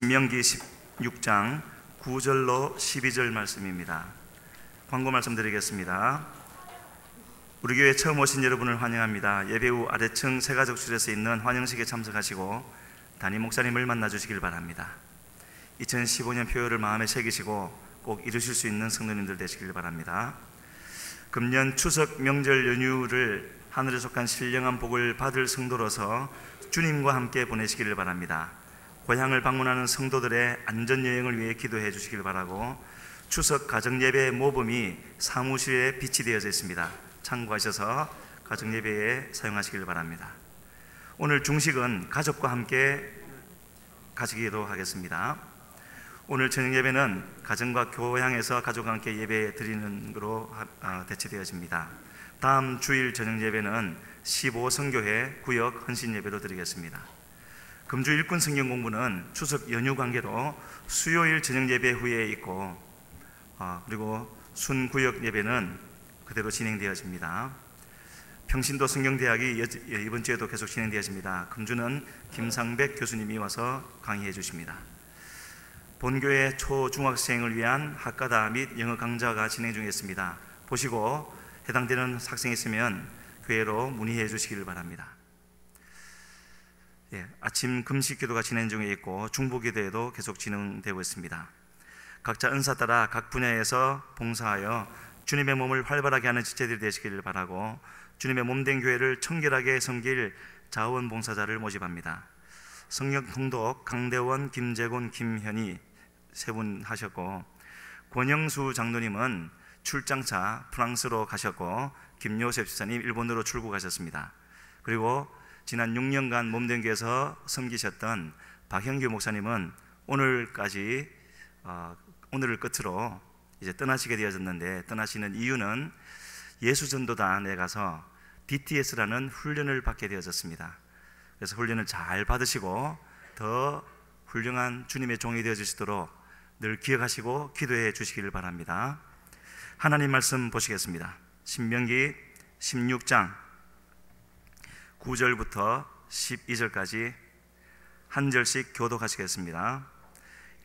신명기 16장 9절로 12절 말씀입니다. 광고 말씀 드리겠습니다. 우리 교회 처음 오신 여러분을 환영합니다. 예배 후 아래층 세가족실에서 있는 환영식에 참석하시고 담임 목사님을 만나주시길 바랍니다. 2015년 표어를 마음에 새기시고 꼭 이루실 수 있는 성도님들 되시길 바랍니다. 금년 추석 명절 연휴를 하늘에 속한 신령한 복을 받을 성도로서 주님과 함께 보내시기를 바랍니다. 고향을 방문하는 성도들의 안전여행을 위해 기도해 주시길 바라고, 추석 가정예배 모범이 사무실에 비치되어 있습니다. 참고하셔서 가정예배에 사용하시길 바랍니다. 오늘 중식은 가족과 함께 가시기로 하겠습니다. 오늘 저녁 예배는 가정과 교향에서 가족과 함께 예배 드리는 것으로 대체되어집니다. 다음 주일 저녁 예배는 15선교회 구역 헌신 예배로 드리겠습니다. 금주 일꾼 성경 공부는 추석 연휴 관계로 수요일 저녁 예배 후에 있고, 그리고 순구역 예배는 그대로 진행되어집니다. 평신도 성경대학이 이번 주에도 계속 진행되어집니다. 금주는 김상백 교수님이 와서 강의해 주십니다. 본교회 초중학생을 위한 학가다 및 영어 강좌가 진행 중에 있습니다. 보시고 해당되는 학생이 있으면 교회로 문의해 주시기를 바랍니다. 아침 금식 기도가 진행 중에 있고 중보 기도에도 계속 진행되고 있습니다. 각자 은사 따라 각 분야에서 봉사하여 주님의 몸을 활발하게 하는 지체들이 되시기를 바라고, 주님의 몸된 교회를 청결하게 섬길 자원봉사자를 모집합니다. 성령 통독 강대원, 김재곤, 김현희 세 분 하셨고, 권영수 장로님은 출장차 프랑스로 가셨고, 김요셉 집사님 일본으로 출국하셨습니다. 그리고 지난 6년간 몸된 교회에서 섬기셨던 박형규 목사님은 오늘을 끝으로 이제 떠나시게 되어졌는데, 떠나시는 이유는 예수전도단에 가서 DTS라는 훈련을 받게 되어졌습니다. 그래서 훈련을 잘 받으시고 더 훌륭한 주님의 종이 되어주시도록 늘 기억하시고 기도해 주시기를 바랍니다. 하나님 말씀 보시겠습니다. 신명기 16장 9절부터 12절까지 한 절씩 교독하시겠습니다.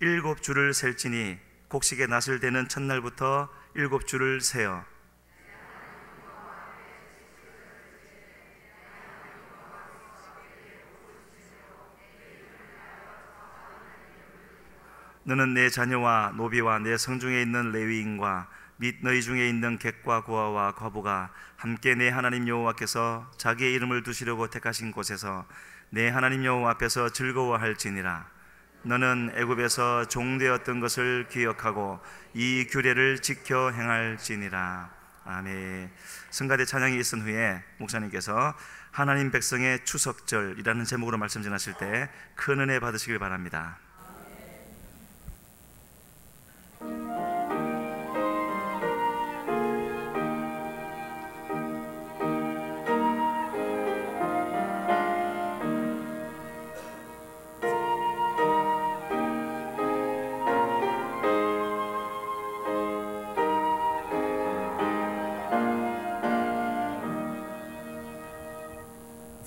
7주를 셀지니 곡식의 낫을 대는 첫날부터 7주를 세어 너는 내 자녀와 노비와 내 성중에 있는 레위인과 및 너희 중에 있는 객과 고아와 과부가 함께 내 하나님 여호와께서 자기의 이름을 두시려고 택하신 곳에서 내 하나님 여호와 앞에서 즐거워할지니라. 너는 애굽에서 종되었던 것을 기억하고 이 규례를 지켜 행할지니라. 아멘. 성가대 찬양이 있은 후에 목사님께서 하나님 백성의 추석절이라는 제목으로 말씀 전하실 때 큰 은혜 받으시길 바랍니다.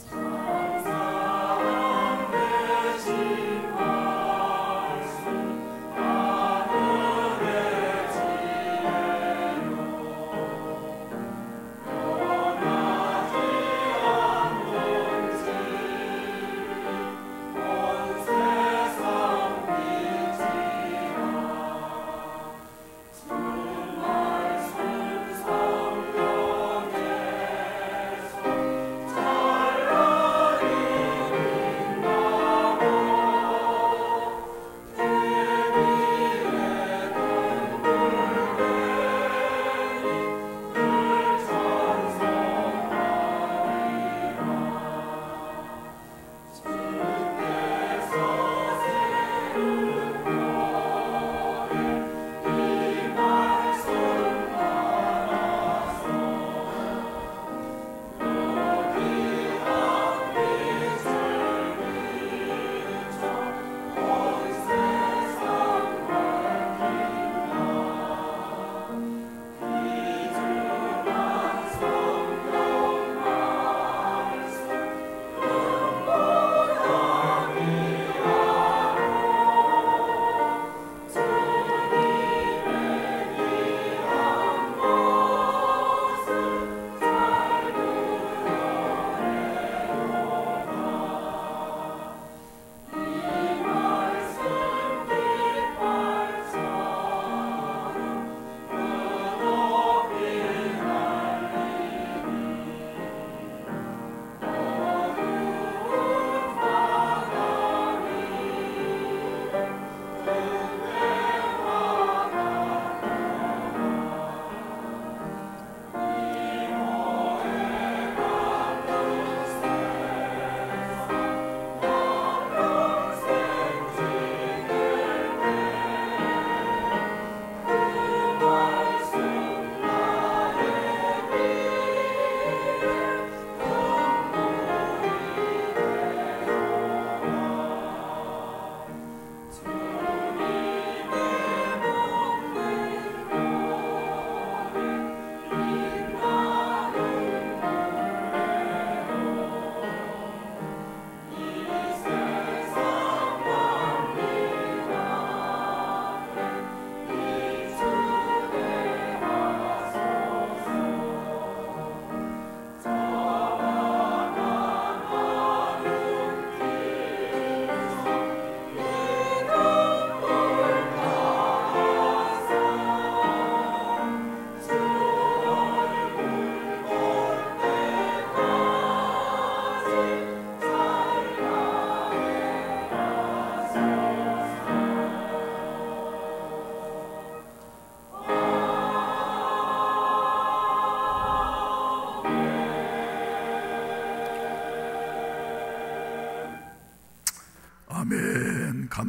천사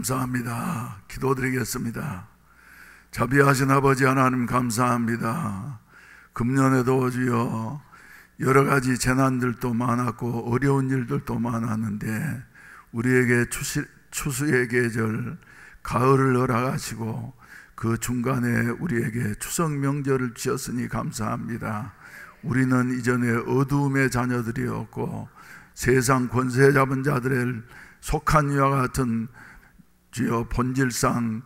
감사합니다. 기도드리겠습니다. 자비하신 아버지 하나님 감사합니다. 금년에도 주여 여러 가지 재난들도 많았고 어려운 일들도 많았는데 우리에게 추수의 계절 가을을 허락하시고 그 중간에 우리에게 추석 명절을 주셨으니 감사합니다. 우리는 이전에 어두움의 자녀들이었고 세상 권세 잡은 자들의 속한 이와 같은 주여 본질상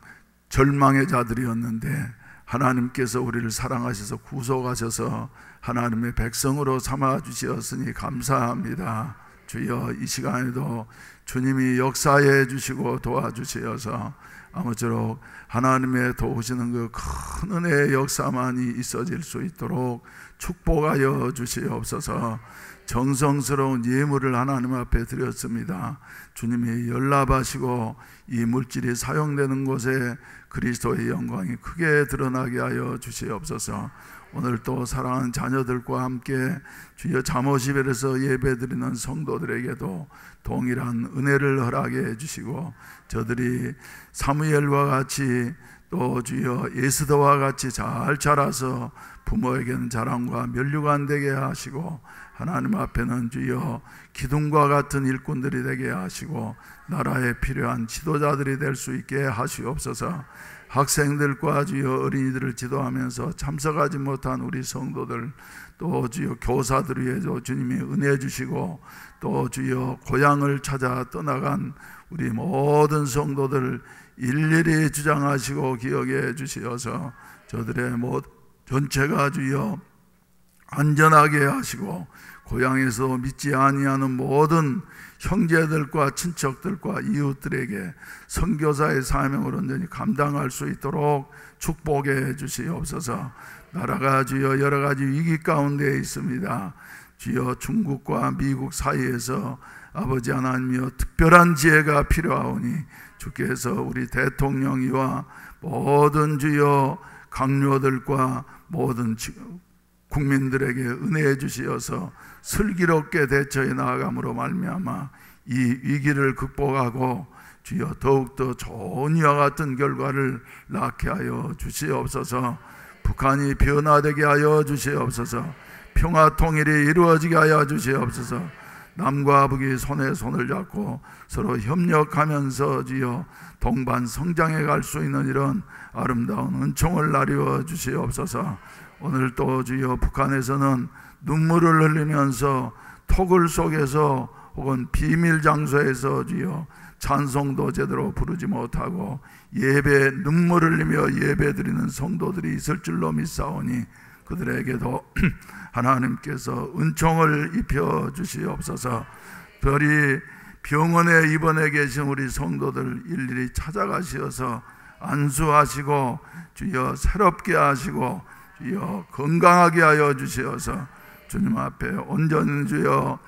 절망의 자들이었는데 하나님께서 우리를 사랑하셔서 구속하셔서 하나님의 백성으로 삼아 주셨으니 감사합니다. 주여 이 시간에도 주님이 역사해 주시고 도와주시어서 아무쪼록 하나님의 도우시는 그 큰 은혜의 역사만이 있어질 수 있도록 축복하여 주시옵소서. 정성스러운 예물을 하나님 앞에 드렸습니다. 주님이 연락하시고 이 물질이 사용되는 곳에 그리스도의 영광이 크게 드러나게 하여 주시옵소서. 오늘 또 사랑하는 자녀들과 함께 주여 잠옷이별에서 예배드리는 성도들에게도 동일한 은혜를 허락해 주시고 저들이 사무엘과 같이 또 주여 예스더와 같이 잘 자라서 부모에게는 자랑과 면류관 되게 하시고 하나님 앞에는 주여 기둥과 같은 일꾼들이 되게 하시고 나라에 필요한 지도자들이 될 수 있게 하시옵소서. 학생들과 주여 어린이들을 지도하면서 참석하지 못한 우리 성도들 또 주여 교사들 위해서 주님이 은혜 주시고 또 주여 고향을 찾아 떠나간 우리 모든 성도들 일일이 주장하시고 기억해 주시어서 저들의 전체가 주여 안전하게 하시고 고향에서 믿지 아니하는 모든 형제들과 친척들과 이웃들에게 선교사의 사명을 온전히 감당할 수 있도록 축복해 주시옵소서. 나라가 주여 여러 가지 위기 가운데 있습니다. 주여 중국과 미국 사이에서 아버지 하나님이여 특별한 지혜가 필요하오니 주께서 우리 대통령이와 모든 주여 강요들과 모든 국민들에게 은혜해 주시어서 슬기롭게 대처해 나아감으로 말미암아 이 위기를 극복하고 주여 더욱더 좋은 이와 같은 결과를 낳게 하여 주시옵소서. 북한이 변화되게 하여 주시옵소서. 평화 통일이 이루어지게 하여 주시옵소서. 남과 북이 손에 손을 잡고 서로 협력하면서 주여 동반 성장해 갈 수 있는 이런 아름다운 은총을 나누어 주시옵소서. 오늘 또 주여 북한에서는 눈물을 흘리면서 토굴 속에서 혹은 비밀 장소에서 주여 찬송도 제대로 부르지 못하고 예배 눈물을 흘리며 예배드리는 성도들이 있을 줄로 믿사오니 그들에게도 하나님께서 은총을 입혀 주시옵소서. 특별히 병원에 입원해 계신 우리 성도들 일일이 찾아가시어서 안수하시고 주여 새롭게 하시고 주여 건강하게 하여 주시어서 주님 앞에 온전히 주여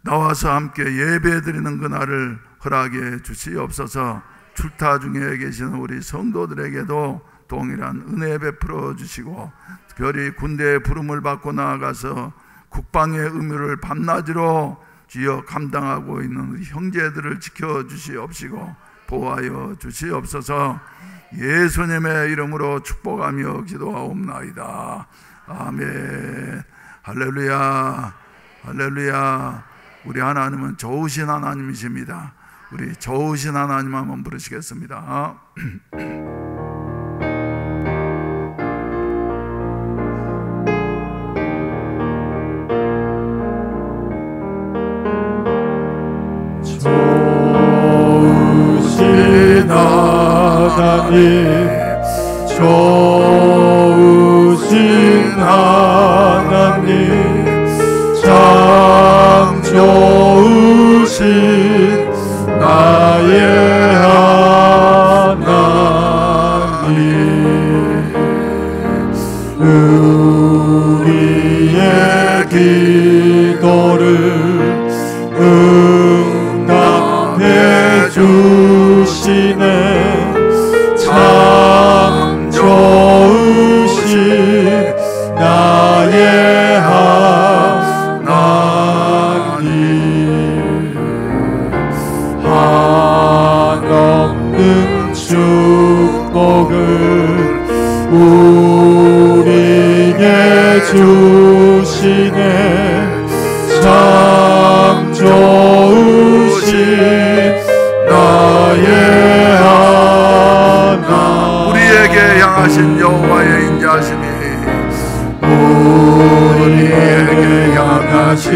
나와서 함께 예배드리는 그날을 허락해 주시옵소서. 출타 중에 계시는 우리 성도들에게도 동일한 은혜 베풀어 주시고 특별히 군대의 부름을 받고 나아가서 국방의 의무를 밤낮으로 주여 감당하고 있는 우리 형제들을 지켜 주시옵시고 보호하여 주시옵소서. 예수님의 이름으로 축복하며 기도하옵나이다. 아멘. 할렐루야, 할렐루야. 우리 하나님은 좋으신 하나님이십니다. 우리 좋으신 하나님 한번 부르시겠습니다. 좋으신 하나님, 좋으신 하나님, 참 좋으신 나의 하나님, 우리의 기도를 응답해 주시네. 참 좋으신 나의 축복을 우리에게 주시네. 참 좋으신 나의 하나님, 우리에게 향하신 여호와의 인자심이 우리에게 향하신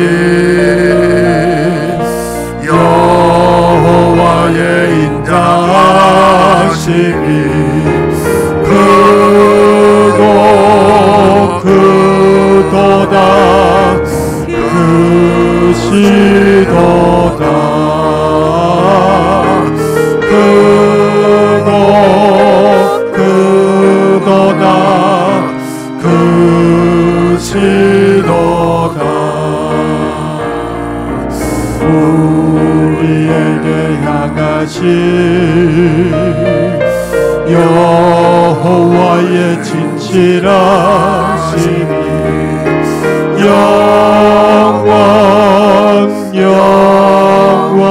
여호와의 인자심이 크고 크도다 크시도다 크고 크도다 크시도다. 우리에게 향하신 여호와의 진실하심이 영원 영원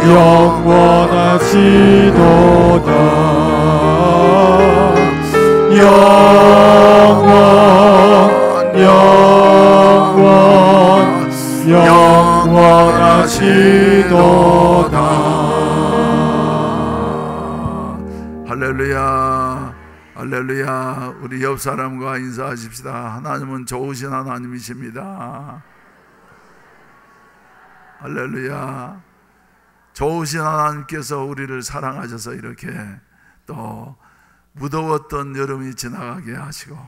영원하시도다. 영원 영원 영원하시도다. 할렐루야, 할렐루야. 우리 옆 사람과 인사하십시다. 하나님은 좋으신 하나님이십니다. 할렐루야. 좋으신 하나님께서 우리를 사랑하셔서 이렇게 또 무더웠던 여름이 지나가게 하시고,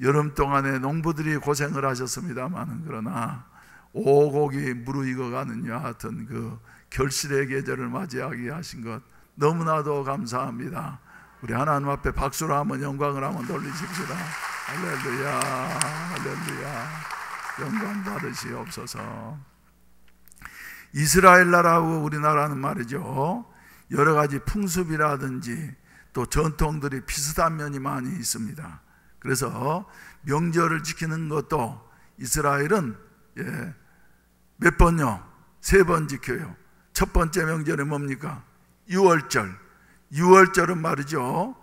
여름 동안에 농부들이 고생을 하셨습니다만, 그러나 오곡이 무르익어가는 여 같은 그 결실의 계절을 맞이하게 하신 것 너무나도 감사합니다. 우리 하나님 앞에 박수로 한번 영광을 한번 돌리십시다. 할렐루야, 할렐루야. 영광 받으시옵소서. 이스라엘 나라하고 우리나라는 말이죠, 여러 가지 풍습이라든지 또 전통들이 비슷한 면이 많이 있습니다. 그래서 명절을 지키는 것도 이스라엘은 몇 번요? 3번 지켜요. 첫 번째 명절이 뭡니까? 유월절. 유월절은 말이죠,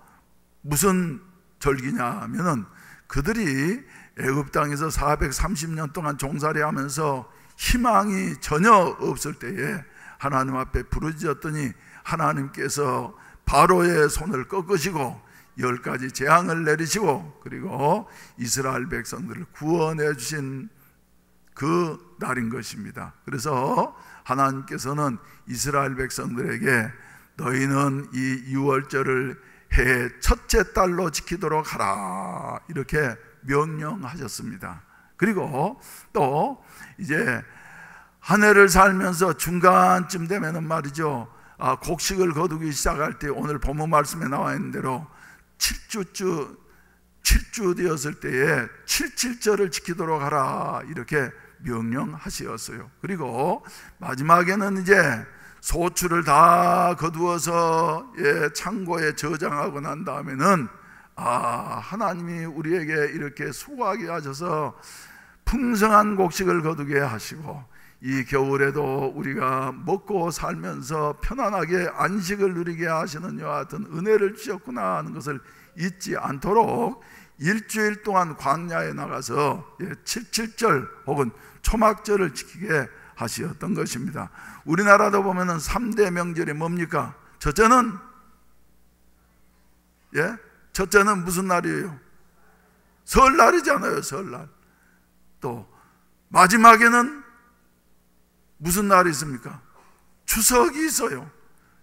무슨 절기냐 하면은 그들이 애굽 땅에서 430년 동안 종살이 하면서 희망이 전혀 없을 때에 하나님 앞에 부르짖었더니 하나님께서 바로의 손을 꺾으시고 10가지 재앙을 내리시고 그리고 이스라엘 백성들을 구원해 주신 그 날인 것입니다. 그래서 하나님께서는 이스라엘 백성들에게 너희는 이 유월절을 해의 첫째 달로 지키도록 하라, 이렇게 명령하셨습니다. 그리고 또 이제 한 해를 살면서 중간쯤 되면은 말이죠, 곡식을 거두기 시작할 때 오늘 본문 말씀에 나와 있는 대로 7주 되었을 때에 77절을 지키도록 하라, 이렇게 명령하시었어요. 그리고 마지막에는 이제 소출을 다 거두어서 창고에 저장하고 난 다음에는 하나님이 우리에게 이렇게 수고하게 하셔서 풍성한 곡식을 거두게 하시고 이 겨울에도 우리가 먹고 살면서 편안하게 안식을 누리게 하시는 여와 같은 은혜를 주셨구나 하는 것을 잊지 않도록 일주일 동안 광야에 나가서 77절 혹은 초막절을 지키게 하시었던 것입니다. 우리나라도 보면은 3대 명절이 뭡니까? 첫째는 무슨 날이에요? 설날이잖아요. 설날. 또 마지막에는 무슨 날이 있습니까? 추석이 있어요.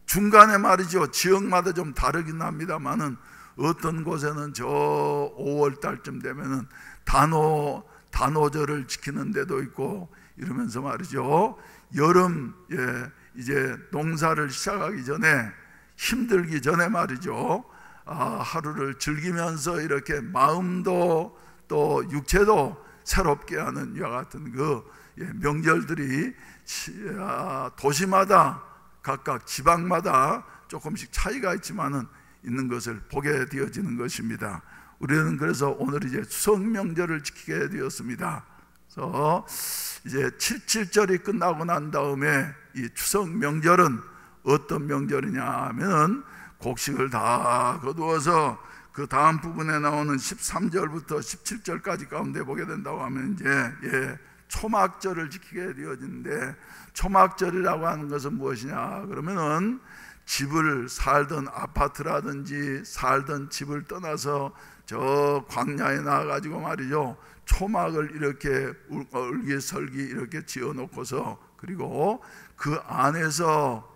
중간에 말이죠, 지역마다 좀 다르긴 합니다만은 어떤 곳에는 저 5월 달쯤 되면은 단오절을 지키는 데도 있고 이러면서 말이죠, 여름 이제 농사를 시작하기 전에 힘들기 전에 말이죠, 하루를 즐기면서 이렇게 마음도 또 육체도 새롭게 하는 이와 같은 그 명절들이 도시마다 각각 지방마다 조금씩 차이가 있지만은 있는 것을 보게 되어지는 것입니다. 우리는 그래서 오늘 이제 추석 명절을 지키게 되었습니다. 그래서 이제 77절이 끝나고 난 다음에 이 추석 명절은 어떤 명절이냐 하면은 곡식을 다 거두어서 그 다음 부분에 나오는 13절부터 17절까지 가운데 보게 된다고 하면 이제 초막절을 지키게 되어지는데, 초막절이라고 하는 것은 무엇이냐 그러면은 집을 살던 아파트라든지 살던 집을 떠나서 저 광야에 나가가지고 말이죠, 초막을 이렇게 울기설기 이렇게 지어놓고서, 그리고 그 안에서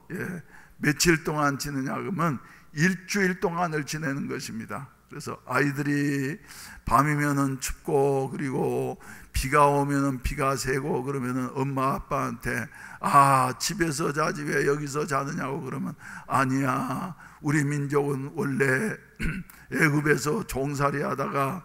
며칠 동안 지내냐 그러면 일주일 동안을 지내는 것입니다. 그래서 아이들이 밤이면은 춥고, 그리고 비가 오면은 비가 새고, 그러면은 엄마 아빠한테 집에서 자지 왜 여기서 자느냐고 그러면, 아니야, 우리 민족은 원래 애굽에서 종살이 하다가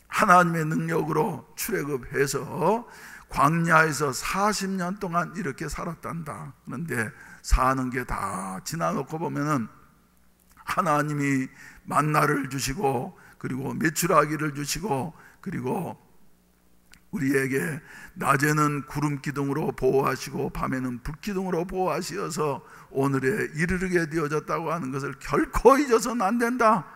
하나님의 능력으로 출애굽해서 광야에서 40년 동안 이렇게 살았단다. 그런데 사는 게 다 지나놓고 보면은 하나님이 만나를 주시고, 그리고 메추라기를 주시고, 그리고 우리에게 낮에는 구름 기둥으로 보호하시고 밤에는 불 기둥으로 보호하시어서 오늘에 이르게 되어졌다고 하는 것을 결코 잊어서는 안 된다.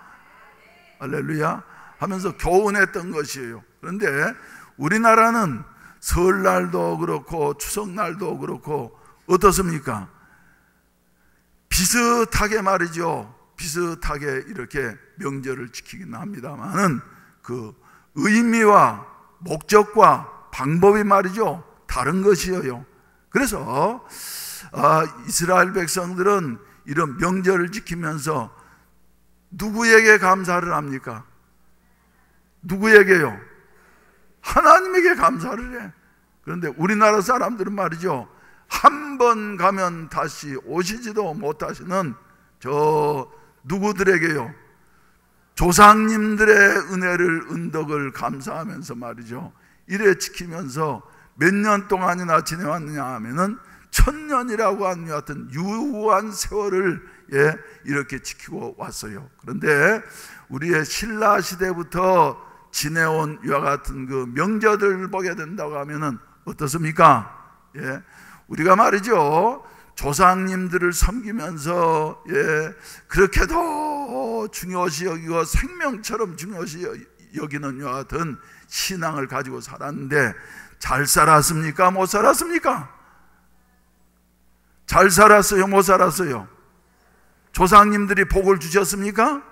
할렐루야 하면서 교훈했던 것이에요. 그런데 우리나라는 설날도 그렇고 추석날도 그렇고 어떻습니까? 비슷하게 말이죠, 비슷하게 이렇게 명절을 지키긴 합니다만은 그 의미와 목적과 방법이 말이죠 다른 것이에요. 그래서 이스라엘 백성들은 이런 명절을 지키면서 누구에게 감사를 합니까? 누구에게요? 하나님에게 감사를 해. 그런데 우리나라 사람들은 말이죠, 한 번 가면 다시 오시지도 못하시는 저 누구들에게요? 조상님들의 은혜를, 은덕을 감사하면서 말이죠, 이래 지키면서 몇 년 동안이나 지내왔느냐 하면은 1000년이라고 하는 같은 유한 세월을 이렇게 지키고 왔어요. 그런데 우리의 신라 시대부터 지내온 이와 같은 그 명절을 보게 된다고 하면은 어떻습니까? 우리가 말이죠, 조상님들을 섬기면서 그렇게도 중요시 여기고 생명처럼 중요시 여기는 이와 같은 신앙을 가지고 살았는데, 잘 살았습니까? 못 살았습니까? 잘 살았어요? 못 살았어요? 조상님들이 복을 주셨습니까?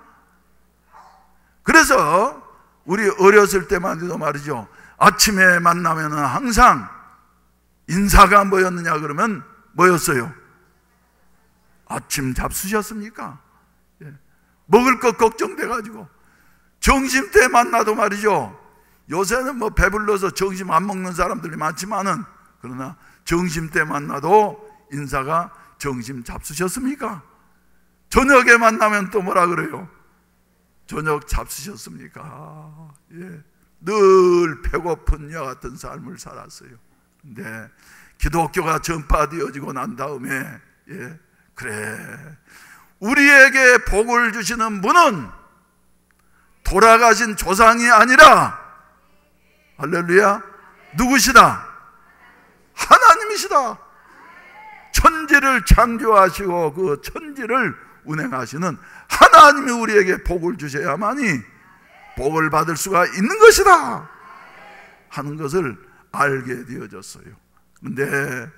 그래서 우리 어렸을 때만 해도 말이죠, 아침에 만나면 항상 인사가 뭐였느냐 그러면 뭐였어요? 아침 잡수셨습니까? 먹을 것 걱정돼가지고 점심때 만나도 말이죠, 요새는 뭐 배불러서 점심 안 먹는 사람들이 많지만은, 그러나 점심때 만나도 인사가 점심 잡수셨습니까? 저녁에 만나면 또 뭐라 그래요? 저녁 잡수셨습니까? 늘 배고픈 여 같은 삶을 살았어요. 근데 기독교가 전파되어지고 난 다음에 그래, 우리에게 복을 주시는 분은 돌아가신 조상이 아니라, 할렐루야, 누구시다? 하나님이시다. 천지를 창조하시고 그 천지를 운행하시는 하나님이 우리에게 복을 주셔야만이 복을 받을 수가 있는 것이다 하는 것을 알게 되어졌어요. 그런데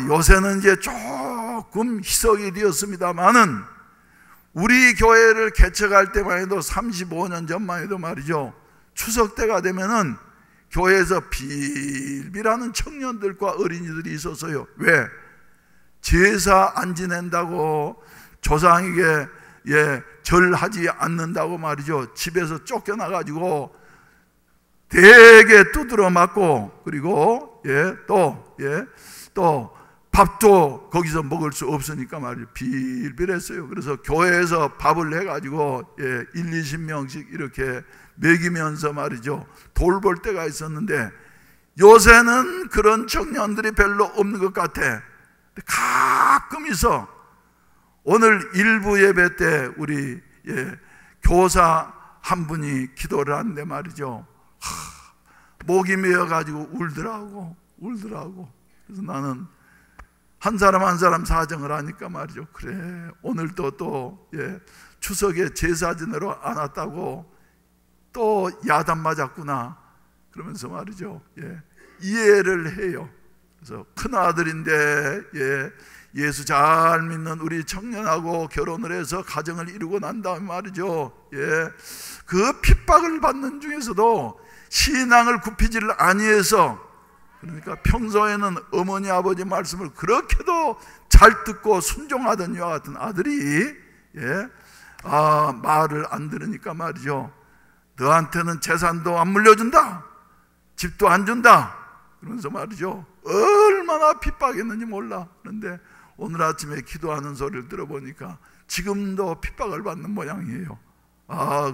요새는 이제 조금 희석이 되었습니다만은, 우리 교회를 개척할 때만 해도 35년 전만 해도 말이죠, 추석 때가 되면은 교회에서 빌빌하는 청년들과 어린이들이 있었어요. 왜? 제사 안 지낸다고, 조상에게 절하지 않는다고 말이죠, 집에서 쫓겨나가지고 되게 두드러 맞고, 그리고 또 밥도 거기서 먹을 수 없으니까 말이죠, 빌빌했어요. 그래서 교회에서 밥을 해가지고 20명씩 이렇게 먹이면서 말이죠, 돌볼 때가 있었는데, 요새는 그런 청년들이 별로 없는 것 같아. 가끔 있어. 오늘 일부 예배 때 우리 교사 한 분이 기도를 하는데 말이죠, 목이 메어가지고 울더라고. 그래서 나는 한 사람 한 사람 사정을 하니까 말이죠. 그래, 오늘도 또 추석에 제사 지내러 안 왔다고 또 야단 맞았구나 그러면서 말이죠. 이해를 해요. 그래서 큰아들인데 예수 잘 믿는 우리 청년하고 결혼을 해서 가정을 이루고 난 다음에 말이죠. 그 핍박을 받는 중에서도 신앙을 굽히지를 아니해서, 그러니까 평소에는 어머니 아버지 말씀을 그렇게도 잘 듣고 순종하던 이와 같은 아들이 말을 안 들으니까 말이죠. 너한테는 재산도 안 물려준다, 집도 안 준다 그러면서 말이죠. 얼마나 핍박했는지 몰라. 그런데 오늘 아침에 기도하는 소리를 들어보니까 지금도 핍박을 받는 모양이에요.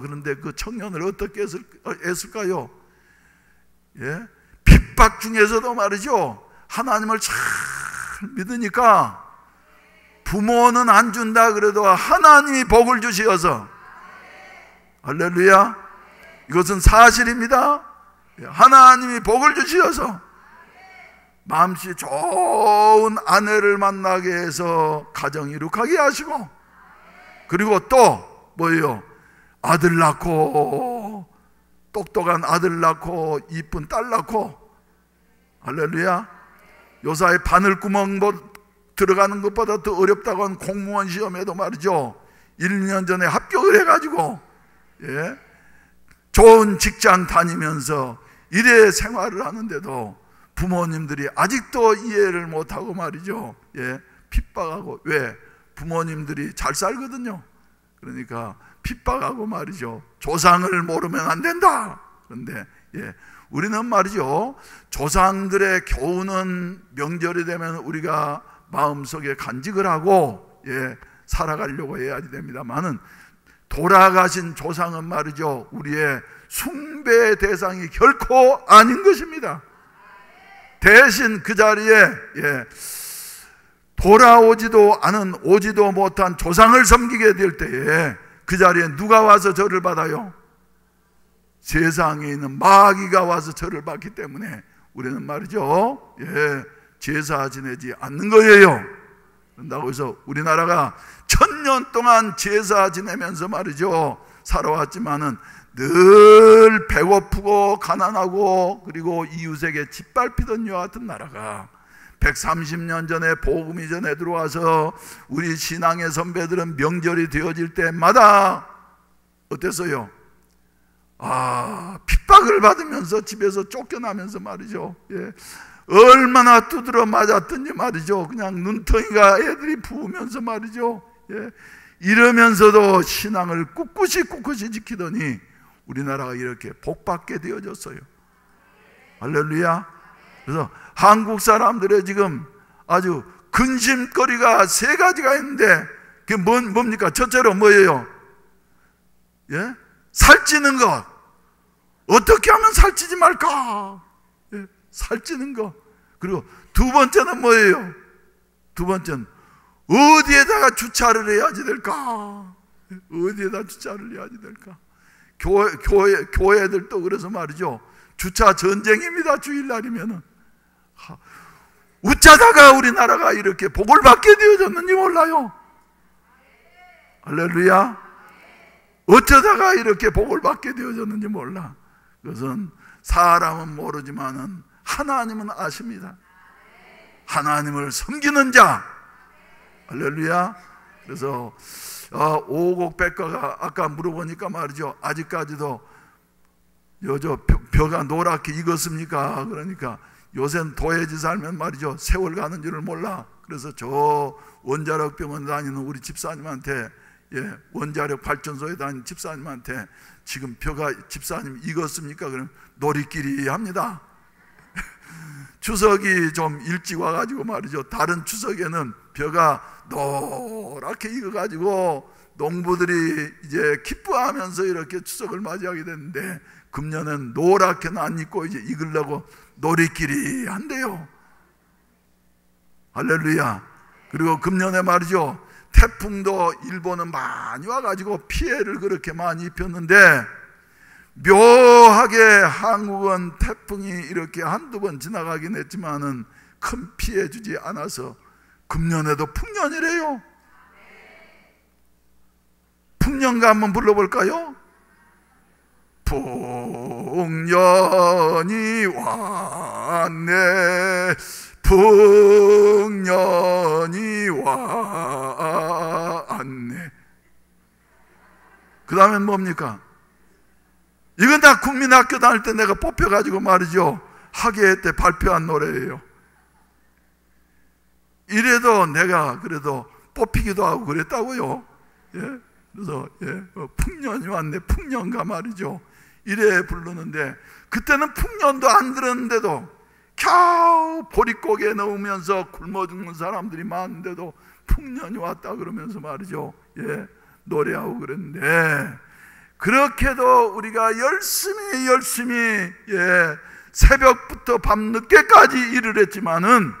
그런데 그 청년을 어떻게 했을까요? 핍박 중에서도 말이죠, 하나님을 잘 믿으니까 부모는 안 준다 그래도 하나님이 복을 주시어서, 할렐루야, 이것은 사실입니다. 하나님이 복을 주시어서 마음씨 좋은 아내를 만나게 해서 가정 이룩하게 하시고, 그리고 또 뭐예요? 아들 낳고, 똑똑한 아들 낳고 이쁜 딸 낳고, 할렐루야. 요사이 바늘구멍 들어가는 것보다 더 어렵다고 한 공무원 시험에도 말이죠, 1년 전에 합격을 해가지고 좋은 직장 다니면서 일에 생활을 하는데도 부모님들이 아직도 이해를 못하고 말이죠. 핍박하고. 왜? 부모님들이 잘 살거든요. 그러니까 핍박하고 말이죠. 조상을 모르면 안 된다. 그런데 우리는 말이죠, 조상들의 교훈은 명절이 되면 우리가 마음속에 간직을 하고 살아가려고 해야지 됩니다만은, 돌아가신 조상은 말이죠, 우리의 숭배의 대상이 결코 아닌 것입니다. 대신 그 자리에 돌아오지도 않은, 오지도 못한 조상을 섬기게 될 때에 그 자리에 누가 와서 절을 받아요? 세상에 있는 마귀가 와서 절을 받기 때문에 우리는 말이죠, 제사 지내지 않는 거예요. 그런다고 해서 우리나라가 1000년 동안 제사 지내면서 말이죠 살아왔지만은 늘 배고프고 가난하고 그리고 이웃에게 짓밟히던 이와 같은 나라가 130년 전에 복음이 전에 들어와서 우리 신앙의 선배들은 명절이 되어질 때마다 어땠어요? 핍박을 받으면서 집에서 쫓겨나면서 말이죠, 얼마나 두드러 맞았든지 말이죠, 그냥 눈덩이가 애들이 부으면서 말이죠, 이러면서도 신앙을 꿋꿋이 지키더니 우리나라가 이렇게 복받게 되어졌어요. 할렐루야. 그래서 한국 사람들의 지금 아주 근심거리가 3가지가 있는데 그게 뭡니까? 첫째로 뭐예요? 살찌는 것. 어떻게 하면 살찌지 말까? 살찌는 것. 그리고 두 번째는 뭐예요? 두 번째는 어디에다가 주차를 해야지 될까? 어디에다 주차를 해야지 될까? 교회들도 그래서 말이죠, 주차 전쟁입니다. 주일날이면은. 어쩌다가 우리나라가 이렇게 복을 받게 되어졌는지 몰라요. 할렐루야. 어쩌다가 이렇게 복을 받게 되어졌는지 몰라. 그것은 사람은 모르지만은 하나님은 아십니다. 하나님을 섬기는 자. 할렐루야. 그래서 오곡 백과가 아까 물어보니까 말이죠, 아직까지도 벼가 노랗게 익었습니까? 그러니까 요새는 도해지 살면 말이죠, 세월 가는 줄을 몰라. 그래서 저 원자력 병원 다니는 우리 집사님한테, 원자력 발전소에 다니는 집사님한테 지금 벼가 집사님 익었습니까? 그럼 놀이끼리 합니다. 추석이 좀 일찍 와가지고 말이죠, 다른 추석에는 벼가 노랗게 익어가지고 농부들이 이제 기뻐하면서 이렇게 추석을 맞이하게 됐는데, 금년은 노랗게는 안 익고 이제 익으려고 놀이끼리 한대요. 할렐루야. 그리고 금년에 말이죠, 태풍도 일본은 많이 와가지고 피해를 그렇게 많이 입혔는데, 묘하게 한국은 태풍이 이렇게 한두 번 지나가긴 했지만은 큰 피해 주지 않아서 금년에도 풍년이래요. 풍년가 한번 불러볼까요? 풍년이 왔네, 풍년이 왔네. 그 다음엔 뭡니까? 이건 다 국민학교 다닐 때 내가 뽑혀가지고 말이죠, 학예회 때 발표한 노래예요. 이래도 내가 그래도 뽑히기도 하고 그랬다고요. 예? 그래서 풍년이 왔네, 풍년가 말이죠. 이래 부르는데, 그때는 풍년도 안 들었는데도 겨우 보릿고개에 넣으면서 굶어 죽는 사람들이 많은데도 풍년이 왔다 그러면서 말이죠, 노래하고 그랬는데, 그렇게도 우리가 열심히 새벽부터 밤늦게까지 일을 했지만은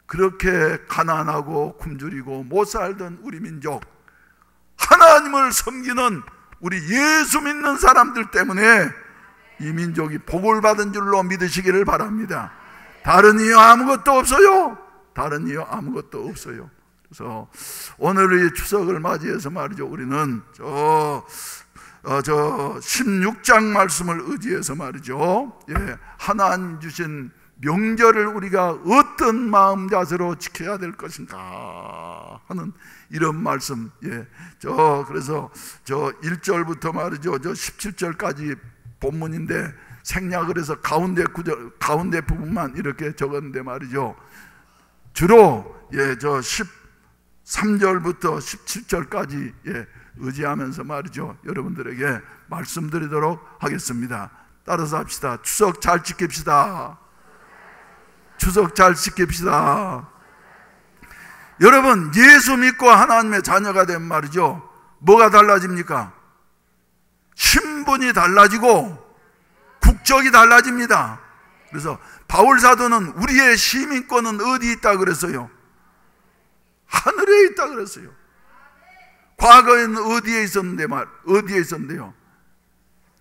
그렇게 가난하고 굶주리고 못 살던 우리 민족, 하나님을 섬기는 우리 예수 믿는 사람들 때문에 이 민족이 복을 받은 줄로 믿으시기를 바랍니다. 다른 이유 아무것도 없어요. 다른 이유 아무것도 없어요. 그래서 오늘 이 추석을 맞이해서 말이죠, 우리는 저 16장 말씀을 의지해서 말이죠, 하나님 주신 명절을 우리가 어떤 마음 자세로 지켜야 될 것인가 하는 이런 말씀. 그래서 저 1절부터 말이죠, 저 17절까지 본문인데 생략을 해서 가운데 부분만 이렇게 적었는데 말이죠, 주로 저 13절부터 17절까지 의지하면서 말이죠, 여러분들에게 말씀드리도록 하겠습니다. 따라서 합시다. 추석 잘 지킵시다. 추석 잘 지킵시다. 여러분, 예수 믿고 하나님의 자녀가 되면 말이죠, 뭐가 달라집니까? 신분이 달라지고 국적이 달라집니다. 그래서 바울 사도는 우리의 시민권은 어디 있다 그랬어요? 하늘에 있다 그랬어요. 과거에는 어디에 있었는데요?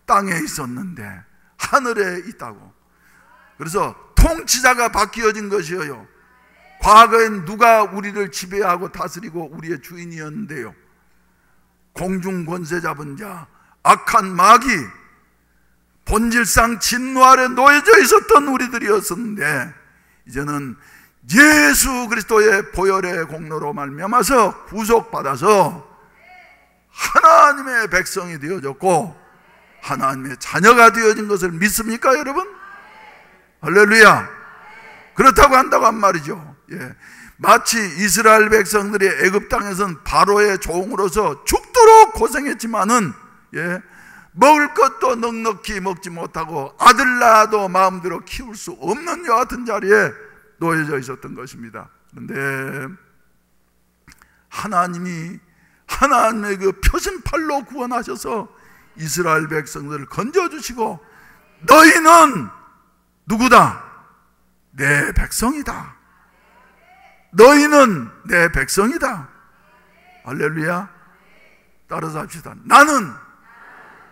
땅에 있었는데 하늘에 있다고. 그래서 통치자가 바뀌어진 것이에요. 과거엔 누가 우리를 지배하고 다스리고 우리의 주인이었는데요, 공중 권세 잡은 자, 악한 마귀, 본질상 진노 아래 놓여져 있었던 우리들이었었는데, 이제는 예수 그리스도의 보혈의 공로로 말미암아서 구속받아서 하나님의 백성이 되어졌고 하나님의 자녀가 되어진 것을 믿습니까, 여러분? 할렐루야. 그렇다고 한다고 한 말이죠. 마치 이스라엘 백성들이 애굽 땅에서는 바로의 종으로서 죽도록 고생했지만은 먹을 것도 넉넉히 먹지 못하고 아들 낳아도 마음대로 키울 수 없는 여 같은 자리에 놓여져 있었던 것입니다. 그런데 하나님이 하나님의 그 표심팔로 구원하셔서 이스라엘 백성들을 건져주시고, 너희는 누구다? 내 백성이다. 너희는 내 백성이다. 할렐루야. 따라서 합시다. 나는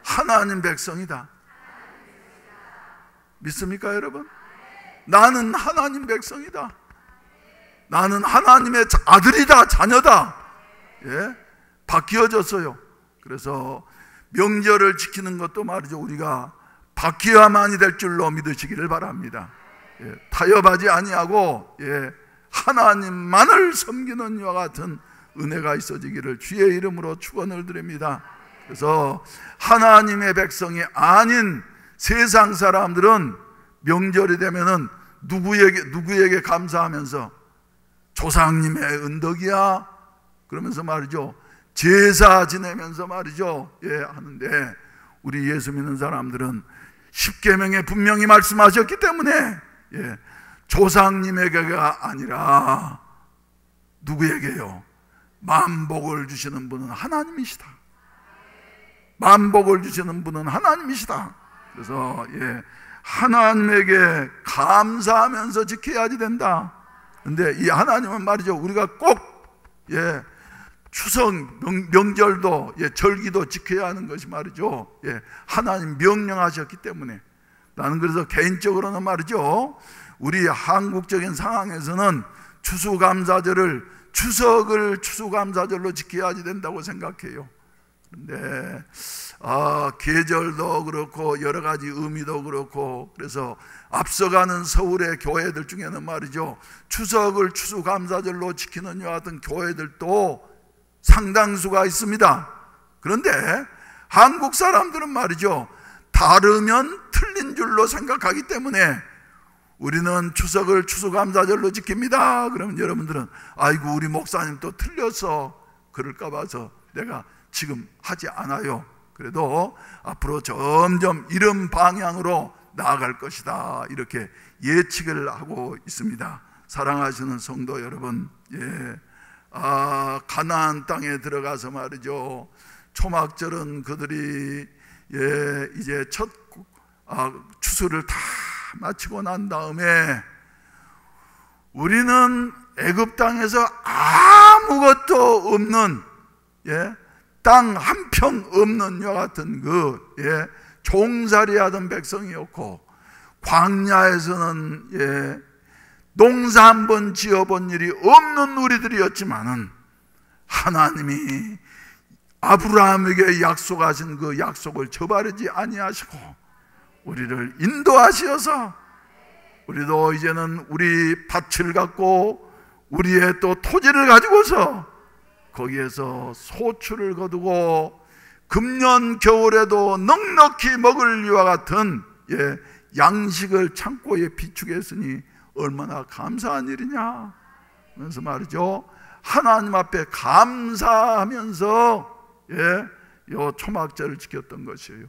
하나님 백성이다. 믿습니까, 여러분? 나는 하나님 백성이다. 나는 하나님의 아들이다, 자녀다. 바뀌어졌어요. 그래서 명절을 지키는 것도 말이죠, 우리가 바뀌어야만이 될 줄로 믿으시기를 바랍니다. 타협하지 아니하고 하나님만을 섬기는 이와 같은 은혜가 있어지기를 주의 이름으로 축원을 드립니다. 그래서 하나님의 백성이 아닌 세상 사람들은 명절이 되면은 누구에게 감사하면서 조상님의 은덕이야 그러면서 말이죠, 제사 지내면서 말이죠, 하는데, 우리 예수 믿는 사람들은 십계명에 분명히 말씀하셨기 때문에 조상님에게가 아니라 누구에게요? 만복을 주시는 분은 하나님이시다. 만복을 주시는 분은 하나님이시다. 그래서 하나님에게 감사하면서 지켜야지 된다. 근데 이 하나님은 말이죠, 우리가 꼭 추석 명절도 절기도 지켜야 하는 것이 말이죠, 하나님 명령하셨기 때문에. 나는 그래서 개인적으로는 말이죠, 우리 한국적인 상황에서는 추석을 추수감사절로 지켜야지 된다고 생각해요. 그런데 계절도 그렇고 여러 가지 의미도 그렇고, 그래서 앞서가는 서울의 교회들 중에는 말이죠, 추석을 추수감사절로 지키는 이와 같은 교회들도 상당수가 있습니다. 그런데 한국 사람들은 말이죠, 다르면 틀린 줄로 생각하기 때문에 우리는 추석을 추수감사절로 지킵니다. 그러면 여러분들은 아이고 우리 목사님 또 틀렸어 그럴까 봐서 내가 지금 하지 않아요. 그래도 앞으로 점점 이런 방향으로 나아갈 것이다, 이렇게 예측을 하고 있습니다. 사랑하시는 성도 여러분, 가나안 땅에 들어가서 말이죠, 초막절은 그들이 이제 첫 추수를 다 마치고 난 다음에 우리는 애굽 땅에서 아무것도 없는, 땅 한 평 없는 이와 같은 종살이하던 백성이었고, 광야에서는 농사 한 번 지어본 일이 없는 우리들이었지만은 하나님이 아브라함에게 약속하신 그 약속을 저버리지 아니하시고 우리를 인도하시어서 우리도 이제는 우리 밭을 갖고 우리의 또 토지를 가지고서 거기에서 소출을 거두고 금년 겨울에도 넉넉히 먹을 이와 같은 양식을 창고에 비축했으니 얼마나 감사한 일이냐 하면서 말이죠, 하나님 앞에 감사하면서 요 초막절을 지켰던 것이에요.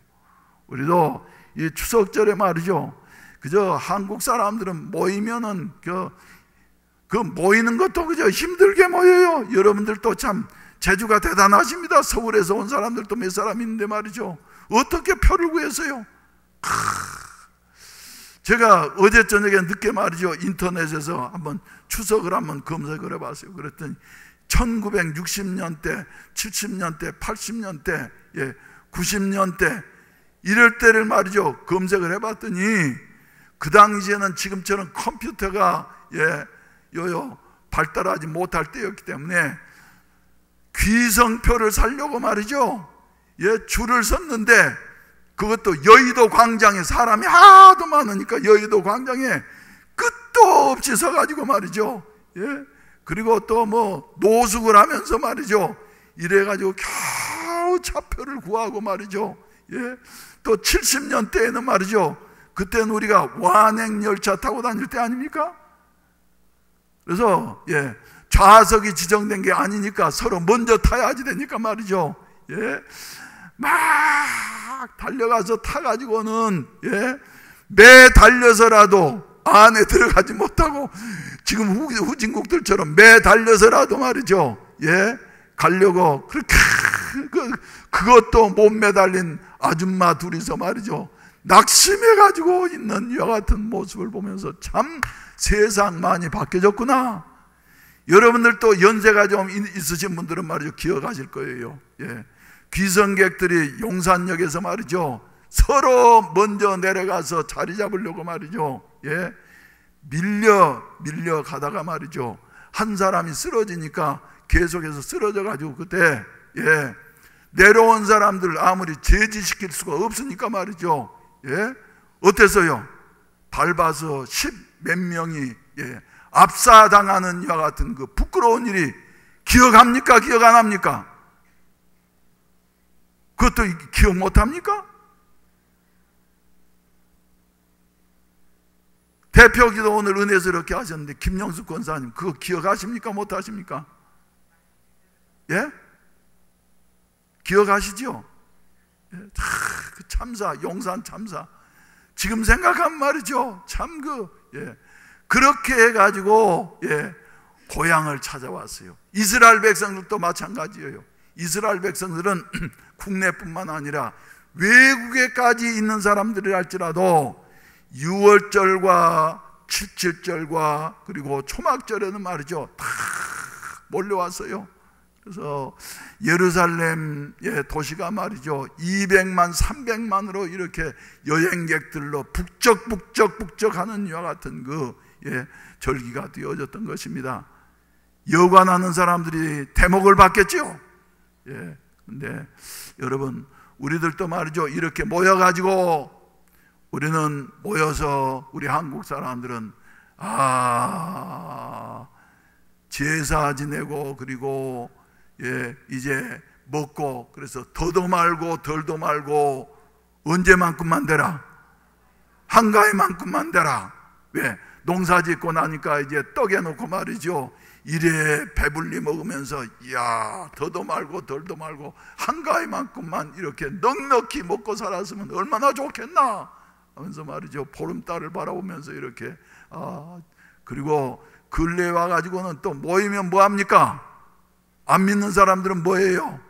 우리도 이 추석절에 말이죠, 그저 한국 사람들은 모이면은 그 모이는 것도 그저 힘들게 모여요. 여러분들도 참 재주가 대단하십니다. 서울에서 온 사람들도 몇 사람 있는데 말이죠, 어떻게 표를 구했어요? 제가 어제 저녁에 늦게 말이죠, 인터넷에서 한번 추석을 한번 검색을 해봤어요. 그랬더니 1960년대, 70년대, 80년대, 90년대 이럴 때를 말이죠 검색을 해봤더니 그 당시에는 지금처럼 컴퓨터가 발달하지 못할 때였기 때문에 귀성표를 사려고 말이죠, 줄을 섰는데, 그것도 여의도 광장에 사람이 하도 많으니까 여의도 광장에 끝도 없이 서가지고 말이죠, 그리고 또 뭐 노숙을 하면서 말이죠, 이래가지고 겨우 차표를 구하고 말이죠, 또 70년대에는 말이죠, 그때는 우리가 완행열차 타고 다닐 때 아닙니까? 그래서 좌석이 지정된 게 아니니까 서로 먼저 타야지 되니까 말이죠, 막 달려가서 타가지고는 매 달려서라도 안에 들어가지 못하고, 지금 후진국들처럼 매 달려서라도 말이죠, 가려고 그것도 못 매달린 아줌마 둘이서 말이죠, 낙심해가지고 있는 이와 같은 모습을 보면서 참 세상 많이 바뀌어졌구나. 여러분들도 연세가 좀 있으신 분들은 말이죠 기억하실 거예요. 귀성객들이 용산역에서 말이죠 서로 먼저 내려가서 자리 잡으려고 말이죠 밀려 가다가 말이죠 한 사람이 쓰러지니까 계속해서 쓰러져 가지고 그때 내려온 사람들 아무리 제지시킬 수가 없으니까 말이죠 어땠어요? 밟아서 10몇 명이 압사당하는 이와 같은 그 부끄러운 일이 기억합니까? 기억 안 합니까? 그것도 기억 못합니까? 대표기도 오늘 은혜스럽게 하셨는데 김영숙 권사님 그거 기억하십니까? 못하십니까? 기억하시죠? 그 참사, 용산 참사 지금 생각하면 말이죠 참 그렇게 해가지고 고향을 찾아왔어요. 이스라엘 백성들도 마찬가지예요. 이스라엘 백성들은 국내뿐만 아니라 외국에까지 있는 들이 할지라도 6월절과 77절과 그리고 초막절에는 말이죠 다 몰려왔어요. 그래서 예루살렘의 도시가 말이죠 200만 300만으로 이렇게 여행객들로 북적북적하는 이와 같은 그 절기가 되어졌던 것입니다. 여관하는 사람들이 대목을 받겠죠. 근데 여러분, 우리들도 말이죠, 이렇게 모여가지고 우리는 모여서 우리 한국 사람들은 제사 지내고, 그리고 이제 먹고, 그래서 더도 말고 덜도 말고 언제만큼만 되라, 한가위만큼만 되라. 왜? 농사 짓고 나니까 이제 떡에 놓고 말이죠, 이래 배불리 먹으면서 더도 말고 덜도 말고 한가위만큼만 이렇게 넉넉히 먹고 살았으면 얼마나 좋겠나 하면서 말이죠, 보름달을 바라보면서 이렇게 그리고 근래에 와가지고는 또 모이면 뭐합니까? 안 믿는 사람들은 뭐예요?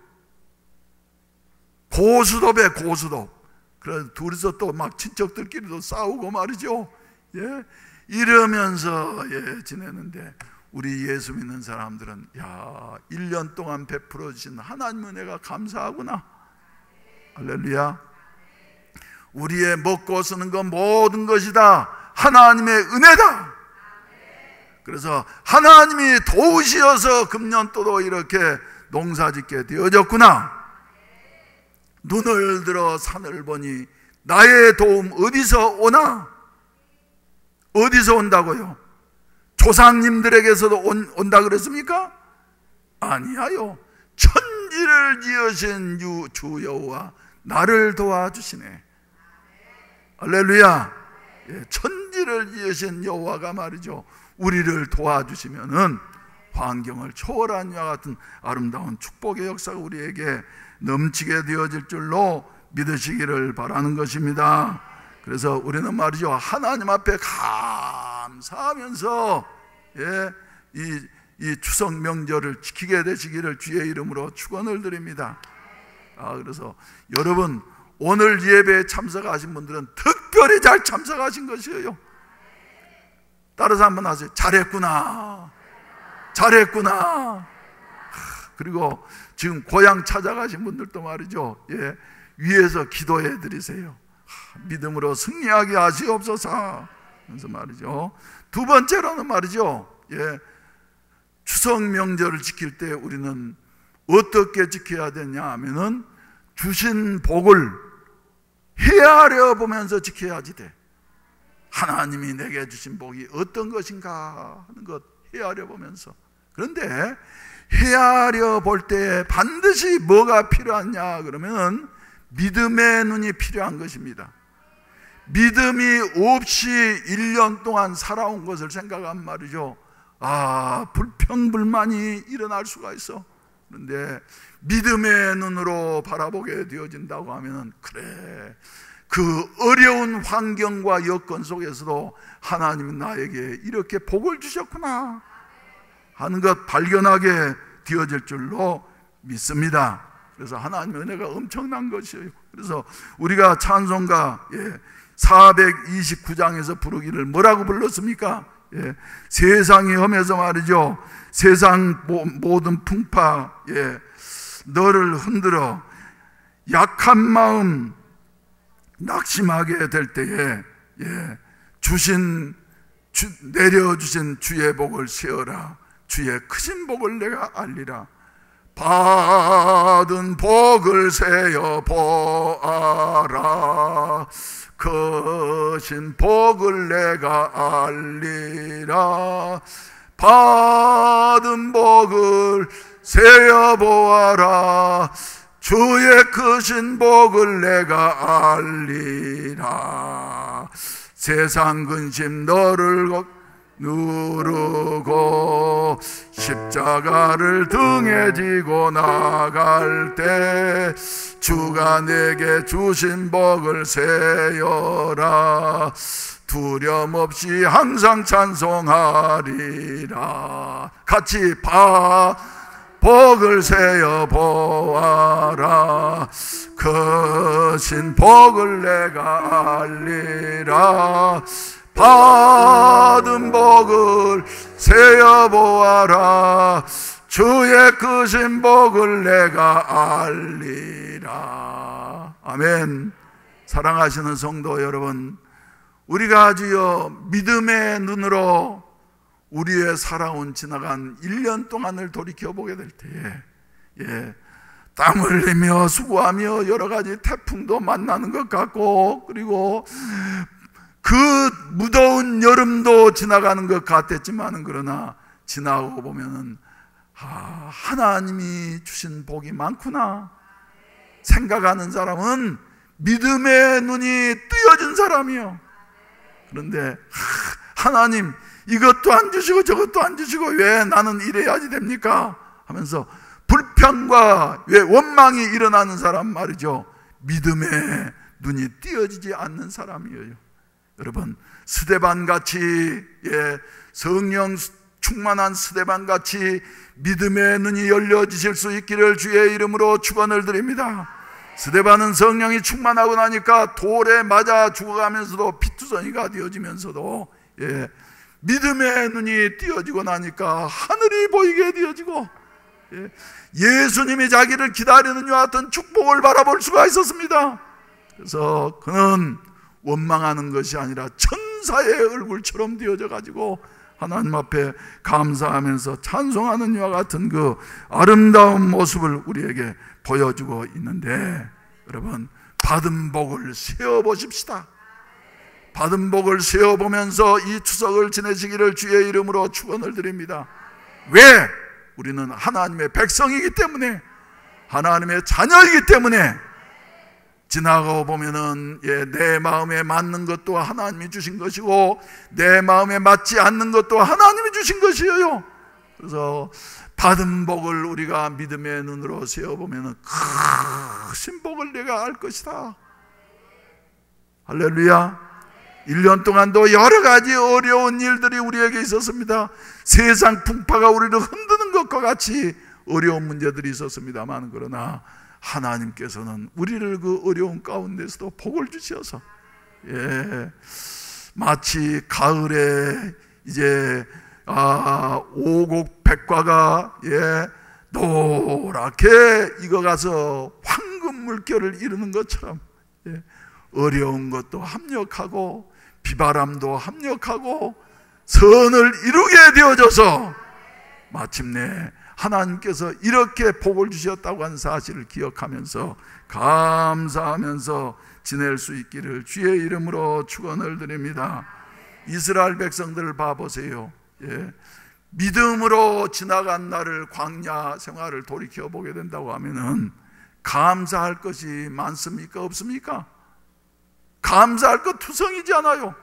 고수톱에 고수톱. 그래서 둘이서 또 막 친척들끼리도 싸우고 말이죠. 이러면서 지내는데, 우리 예수 믿는 사람들은 1년 동안 베풀어 주신 하나님의 은혜가 감사하구나. 할렐루야. 우리의 먹고 쓰는 것 모든 것이 다 하나님의 은혜다. 그래서 하나님이 도우시어서 금년도도 이렇게 농사짓게 되어졌구나. 눈을 들어 산을 보니 나의 도움 어디서 오나? 어디서 온다고요? 조상님들에게서도 온다 그랬습니까? 아니하요. 천지를 지으신 주 여호와 나를 도와주시네. 할렐루야. 천지를 지으신 여호와가 말이죠, 우리를 도와주시면은 환경을 초월한 이와 같은 아름다운 축복의 역사가 우리에게 넘치게 되어질 줄로 믿으시기를 바라는 것입니다. 그래서 우리는 말이죠, 하나님 앞에 감사하면서 이 추석 명절을 지키게 되시기를 주의 이름으로 축원을 드립니다. 그래서 여러분, 오늘 예배에 참석하신 분들은 특별히 잘 참석하신 것이에요. 따라서 한번 하세요. 잘했구나, 잘했구나. 그리고 지금 고향 찾아가신 분들도 말이죠, 위에서 기도해 드리세요. 믿음으로 승리하게 하시옵소서. 그래서 말이죠, 두 번째로는 말이죠, 추석 명절을 지킬 때 우리는 어떻게 지켜야 되냐 하면은 주신 복을 헤아려 보면서 지켜야지 돼. 하나님이 내게 주신 복이 어떤 것인가 하는 것 헤아려 보면서. 그런데 헤아려 볼 때 반드시 뭐가 필요하냐 그러면 믿음의 눈이 필요한 것입니다. 믿음이 없이 1년 동안 살아온 것을 생각하면 말이죠, 불평불만이 일어날 수가 있어. 그런데 믿음의 눈으로 바라보게 되어진다고 하면, 그래, 그 어려운 환경과 여건 속에서도 하나님은 나에게 이렇게 복을 주셨구나 하는 것 발견하게 되어질 줄로 믿습니다. 그래서 하나님의 은혜가 엄청난 것이에요. 그래서 우리가 찬송가 429장에서 부르기를 뭐라고 불렀습니까? 세상이 험해서 말이죠, 세상 모든 풍파 너를 흔들어 약한 마음 낙심하게 될 때에 내려주신 주의 복을 세어라. 주의 크신 복을 내가 알리라. 받은 복을 세어 보아라. 크신 복을 내가 알리라. 받은 복을 세어 보아라. 주의 크신 복을 내가 알리라. 세상 근심 너를 누르고 십자가를 등에 지고 나갈 때 주가 내게 주신 복을 세어라. 두려움 없이 항상 찬송하리라. 같이 복을 세어 보아라. 크신 복을 내가 알리라. 받은 복을 세어 보아라. 주의 크신 복을 내가 알리라. 아멘. 사랑하시는 성도 여러분, 우리가 주여 믿음의 눈으로 우리의 살아온 지나간 1년 동안을 돌이켜보게 될 때에 땀 흘리며 수고하며 여러 가지 태풍도 만나는 것 같고, 그리고 그 무더운 여름도 지나가는 것 같았지만은, 그러나 지나고 보면은 하나님이 주신 복이 많구나 생각하는 사람은 믿음의 눈이 뜨여진 사람이요. 그런데 하나님 이것도 안 주시고 저것도 안 주시고 왜 나는 이래야지 됩니까? 하면서 불평과 왜 원망이 일어나는 사람 말이죠. 믿음의 눈이 띄어지지 않는 사람이에요. 여러분, 스데반같이 성령 충만한 스데반같이 믿음의 눈이 열려지실 수 있기를 주의 이름으로 축원을 드립니다. 스데반은 성령이 충만하고 나니까 돌에 맞아 죽어가면서도 피투성이가 되어지면서도 믿음의 눈이 띄어지고 나니까 하늘이 보이게 되어지고 예수님이 자기를 기다리는 이와 같은 축복을 바라볼 수가 있었습니다. 그래서 그는 원망하는 것이 아니라 천사의 얼굴처럼 되어져 가지고 하나님 앞에 감사하면서 찬송하는 이와 같은 그 아름다운 모습을 우리에게 보여주고 있는데, 여러분, 받은 복을 세어보십시다. 받은 복을 세어보면서 이 추석을 지내시기를 주의 이름으로 축원을 드립니다. 왜? 우리는 하나님의 백성이기 때문에, 하나님의 자녀이기 때문에, 지나가고 보면은 내 마음에 맞는 것도 하나님이 주신 것이고 내 마음에 맞지 않는 것도 하나님이 주신 것이에요. 그래서 받은 복을 우리가 믿음의 눈으로 세어보면은 크신 복을 내가 알 것이다. 할렐루야. 1년 동안도 여러 가지 어려운 일들이 우리에게 있었습니다. 세상 풍파가 우리를 흔드는 것과 같이 어려운 문제들이 있었습니다만, 그러나 하나님께서는 우리를 그 어려운 가운데서도 복을 주셔서 마치 가을에 이제 오곡 백과가 노랗게 익어가서 황금 물결을 이루는 것처럼 어려운 것도 합력하고 비바람도 합력하고 선을 이루게 되어져서 마침내 하나님께서 이렇게 복을 주셨다고 하는 사실을 기억하면서 감사하면서 지낼 수 있기를 주의 이름으로 축원을 드립니다. 이스라엘 백성들을 봐보세요. 믿음으로 지나간 날을, 광야 생활을 돌이켜보게 된다고 하면은 감사할 것이 많습니까? 없습니까? 감사할 것 투성이지 않아요.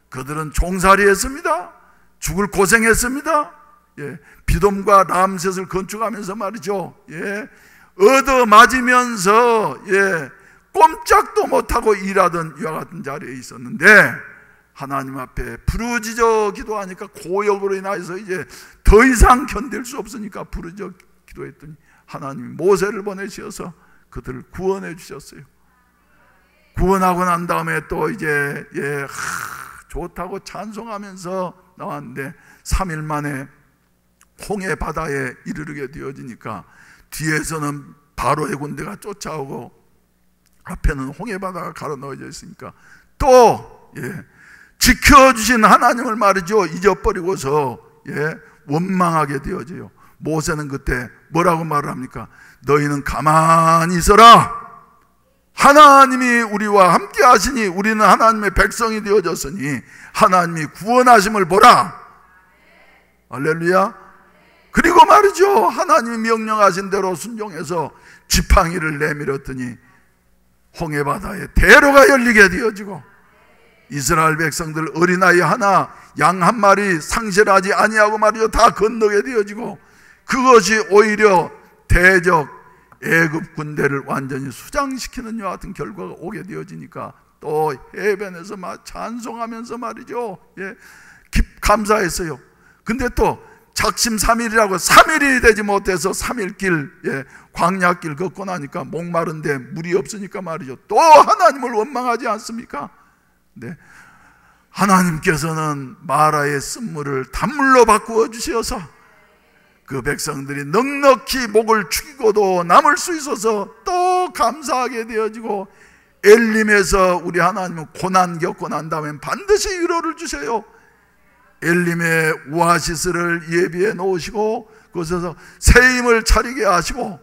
그들은 종살이 했습니다. 죽을 고생했습니다. 비돔과 람셋을 건축하면서 말이죠, 얻어맞으면서 꼼짝도 못하고 일하던 이와 같은 자리에 있었는데, 하나님 앞에 부르짖어 기도하니까 고역으로 인하여서 이제 더 이상 견딜 수 없으니까 부르짖어 기도했더니 하나님이 모세를 보내셔서 그들을 구원해 주셨어요. 구원하고 난 다음에 또 이제 좋다고 찬송하면서 나왔는데 3일 만에 홍해 바다에 이르게 되어지니까 뒤에서는 바로의 군대가 쫓아오고 앞에는 홍해 바다가 가로 넣어져 있으니까 또 지켜주신 하나님을 말이죠 잊어버리고서 원망하게 되어져요. 모세는 그때 뭐라고 말을 합니까? 너희는 가만히 있어라. 하나님이 우리와 함께 하시니 우리는 하나님의 백성이 되어졌으니 하나님이 구원하심을 보라. 할렐루야. 그리고 말이죠, 하나님이 명령하신 대로 순종해서 지팡이를 내밀었더니 홍해바다에 대로가 열리게 되어지고 이스라엘 백성들 어린아이 하나, 양 한 마리 상실하지 아니하고 말이죠 다 건너게 되어지고, 그것이 오히려 대적 애굽 군대를 완전히 수장시키는 이와 같은 결과가 오게 되어지니까 또 해변에서 찬송하면서 말이죠 감사했어요. 근데 또 작심 3일이라고 3일이 되지 못해서 3일길 광야길 걷고 나니까 목마른데 물이 없으니까 말이죠 또 하나님을 원망하지 않습니까? 네. 하나님께서는 마라의 쓴물을 단물로 바꾸어 주셔서 그 백성들이 넉넉히 목을 축이고도 남을 수 있어서 또 감사하게 되어지고 엘림에서 우리 하나님은 고난 겪고 난 다음에 반드시 위로를 주셔요. 엘림의 오아시스를 예비해 놓으시고 그곳에서 새 힘을 차리게 하시고,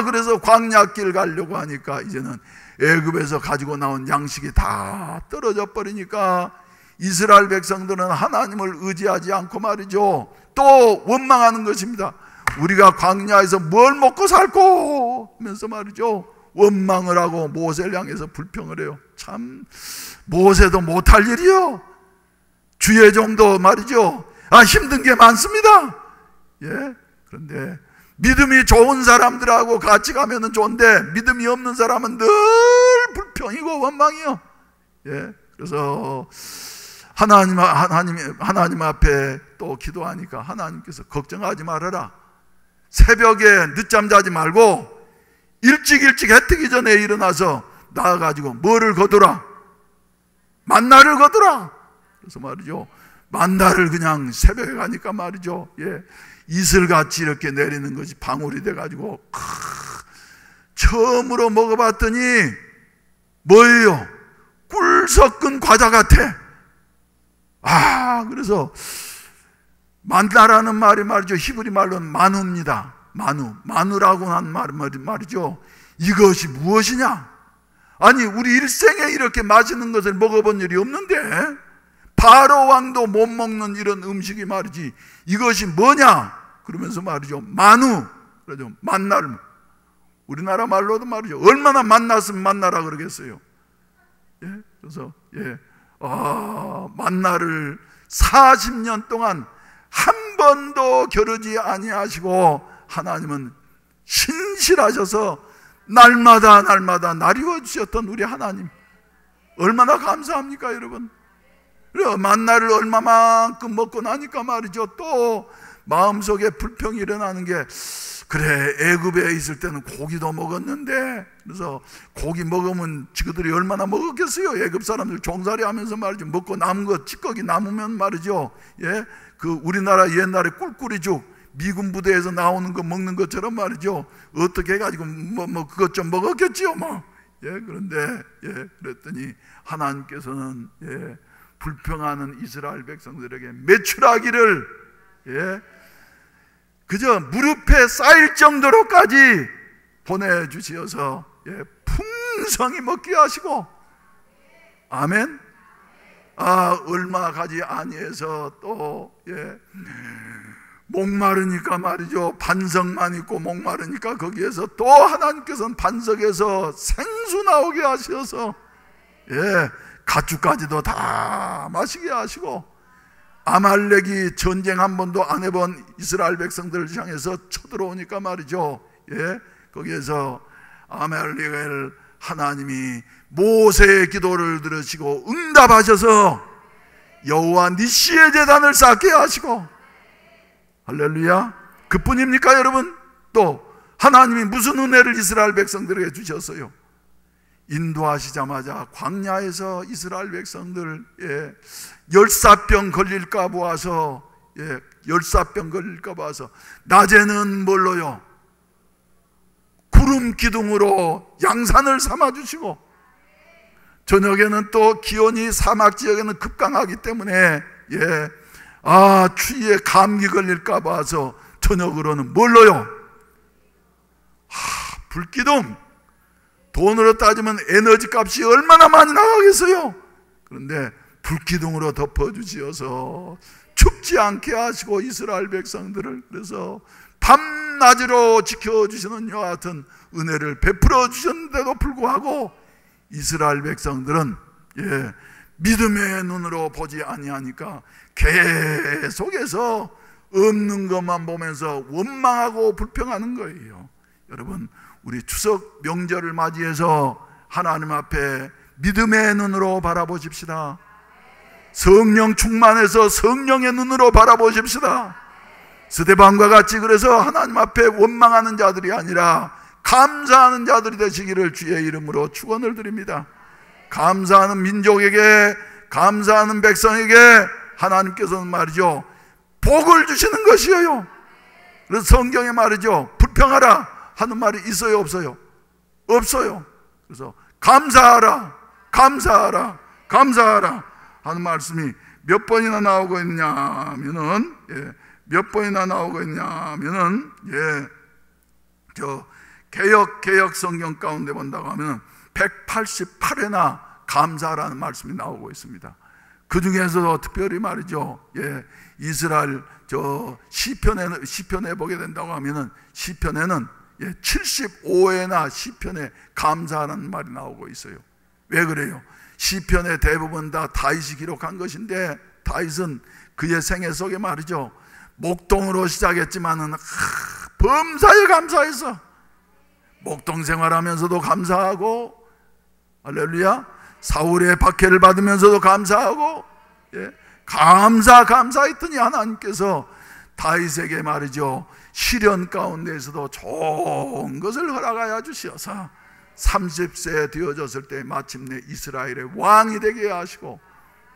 그래서 광야길 가려고 하니까 이제는 애굽에서 가지고 나온 양식이 다 떨어져 버리니까 이스라엘 백성들은 하나님을 의지하지 않고 말이죠, 또 원망하는 것입니다. 우리가 광야에서 뭘 먹고 살고 하면서 말이죠, 원망을 하고 모세를 향해서 불평을 해요. 참 모세도 못할 일이요, 주의 종도 말이죠, 힘든 게 많습니다. 예? 그런데 믿음이 좋은 사람들하고 같이 가면은 좋은데 믿음이 없는 사람은 늘 불평이고 원망이요. 예? 그래서 하나님 앞에 또 기도하니까 하나님께서 걱정하지 말아라. 새벽에 늦잠 자지 말고 일찍 해 뜨기 전에 일어나서 나와가지고 뭐를 거두라? 만나를 거두라. 그래서 말이죠, 만나를 그냥 새벽에 가니까 말이죠, 예, 이슬같이 이렇게 내리는 것이 방울이 돼가지고 처음으로 먹어봤더니 뭐예요? 꿀 섞은 과자 같아. 그래서 만나라는 말이 말이죠, 히브리 말로는 마누입니다. 마누라고 한 말이죠. 이것이 무엇이냐? 아니, 우리 일생에 이렇게 맛있는 것을 먹어본 일이 없는데 바로 왕도 못 먹는 이런 음식이 말이지, 이것이 뭐냐? 그러면서 말이죠, 마누, 그러죠, 만나를. 우리나라 말로도 말이죠, 얼마나 만났으면 만나라 그러겠어요. 예? 그래서 만나를 40년 동안 한 번도 겨루지 아니하시고 하나님은 신실하셔서 날마다 나리워 주셨던 우리 하나님, 얼마나 감사합니까 여러분? 그래, 만나를 얼마만큼 먹고 나니까 말이죠, 또 마음속에 불평이 일어나는 게, 그래, 애굽에 있을 때는 고기도 먹었는데, 그래서 고기 먹으면 지그들이 얼마나 먹었겠어요. 애굽 사람들 종살이 하면서 말이죠, 먹고 남은 거 찌꺼기 남으면 말이죠, 예, 그 우리나라 옛날에 꿀꿀이죽, 미군 부대에서 나오는 거 먹는 것처럼 말이죠, 어떻게 해가지고 뭐 그것 좀 먹었겠지요, 뭐. 예, 그런데 그랬더니 하나님께서는 불평하는 이스라엘 백성들에게 매출하기를 그저 무릎에 쌓일 정도로까지 보내주시어서 풍성히 먹게 하시고, 아멘. 얼마 가지 아니해서 또 목마르니까 말이죠, 반석만 있고 목마르니까 거기에서 또 하나님께서는 반석에서 생수 나오게 하셔서 갓주까지도 다 마시게 하시고, 아말렉이 전쟁 한 번도 안 해본 이스라엘 백성들을 향해서 쳐들어오니까 말이죠, 거기에서 아말렉을 하나님이 모세의 기도를 들으시고 응답하셔서 여호와 니시의 제단을 쌓게 하시고, 할렐루야. 그뿐입니까 여러분? 또 하나님이 무슨 은혜를 이스라엘 백성들에게 주셨어요? 인도하시자마자 광야에서 이스라엘 백성들 열사병 걸릴까 봐서 열사병 걸릴까 봐서 낮에는 뭘로요? 구름 기둥으로 양산을 삼아주시고, 저녁에는 또 기온이 사막 지역에는 급강하기 때문에 추위에 감기 걸릴까 봐서 저녁으로는 뭘로요? 불기둥. 돈으로 따지면 에너지 값이 얼마나 많이 나가겠어요? 그런데 불기둥으로 덮어주시어서 춥지 않게 하시고 이스라엘 백성들을, 그래서 밤낮으로 지켜주시는 이와 같은 은혜를 베풀어 주셨는데도 불구하고 이스라엘 백성들은 믿음의 눈으로 보지 아니하니까 계속해서 없는 것만 보면서 원망하고 불평하는 거예요. 여러분, 우리 추석 명절을 맞이해서 하나님 앞에 믿음의 눈으로 바라보십시다. 성령 충만해서 성령의 눈으로 바라보십시다. 스데반과 같이 그래서 하나님 앞에 원망하는 자들이 아니라 감사하는 자들이 되시기를 주의 이름으로 축원을 드립니다. 감사하는 민족에게, 감사하는 백성에게 하나님께서는 말이죠, 복을 주시는 것이에요. 그래서 성경에 말이죠, 불평하라 하는 말이 있어요, 없어요? 없어요. 그래서 감사하라, 감사하라, 감사하라 하는 말씀이 몇 번이나 나오고 있냐면은, 몇 번이나 나오고 있냐면은, 저 개역 성경 가운데 본다고 하면 188회나 감사라는 말씀이 나오고 있습니다. 그 중에서도 특별히 말이죠, 이스라엘 저 시편에 보게 된다고 하면은 시편에는 75회나 시편에 감사라는 말이 나오고 있어요. 왜 그래요? 시편의 대부분 다 다윗이 기록한 것인데, 다윗은 그의 생애 속에 말이죠, 목동으로 시작했지만은 범사에 감사해서 목동 생활하면서도 감사하고, 할렐루야, 사울의 박해를 받으면서도 감사하고, 감사했더니 하나님께서 다윗에게 말이죠, 시련 가운데에서도 좋은 것을 허락하여 주시어서 30세에 되어졌을 때 마침내 이스라엘의 왕이 되게 하시고,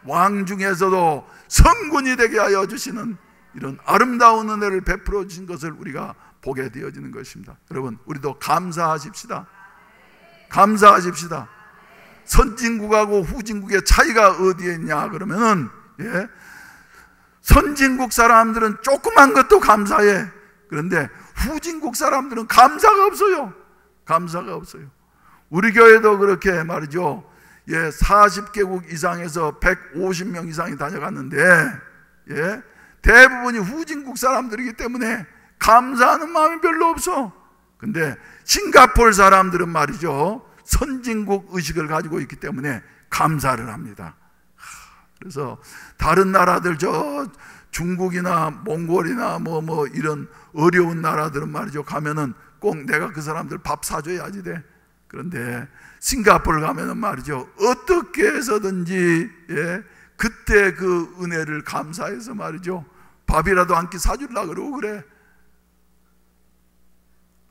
왕 중에서도 성군이 되게 하여 주시는 이런 아름다운 은혜를 베풀어 주신 것을 우리가 보게 되어지는 것입니다. 여러분, 우리도 감사하십시다. 감사하십시다. 선진국하고 후진국의 차이가 어디에 있냐 그러면은, 선진국 사람들은 조그만 것도 감사해. 그런데 후진국 사람들은 감사가 없어요. 감사가 없어요. 우리 교회도 그렇게 말이죠, 40개국 이상에서 150명 이상이 다녀갔는데, 대부분이 후진국 사람들이기 때문에 감사하는 마음이 별로 없어. 근데 싱가포르 사람들은 말이죠, 선진국 의식을 가지고 있기 때문에 감사를 합니다. 그래서 다른 나라들, 저 중국이나 몽골이나 뭐 이런 어려운 나라들은 말이죠, 가면은 꼭 내가 그 사람들 밥 사줘야지 돼. 그런데 싱가포르 가면은 말이죠, 어떻게 해서든지 그때 그 은혜를 감사해서 말이죠, 밥이라도 한 끼 사주려고 그러고 그래.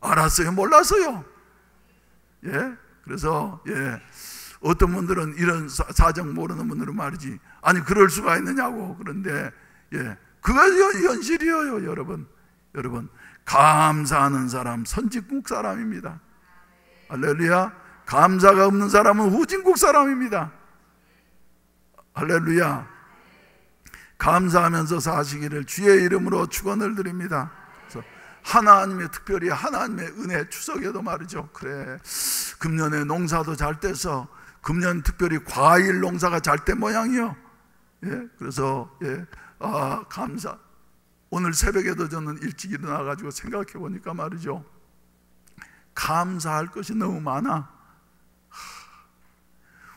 알았어요? 몰랐어요? 그래서 어떤 분들은 이런 사정 모르는 분들은 말이지, 아니 그럴 수가 있느냐고. 그런데 그가 현실이에요. 여러분 감사하는 사람 선진국 사람입니다. 할렐루야. 감사가 없는 사람은 후진국 사람입니다. 할렐루야. 감사하면서 사시기를 주의 이름으로 축원을 드립니다. 그래서 하나님의, 특별히 하나님의 은혜 추석에도 말이죠, 그래 금년에 농사도 잘 돼서, 금년 특별히 과일 농사가 잘 된 모양이요. 그래서 감사. 오늘 새벽에도 저는 일찍 일어나가지고 생각해 보니까 말이죠, 감사할 것이 너무 많아.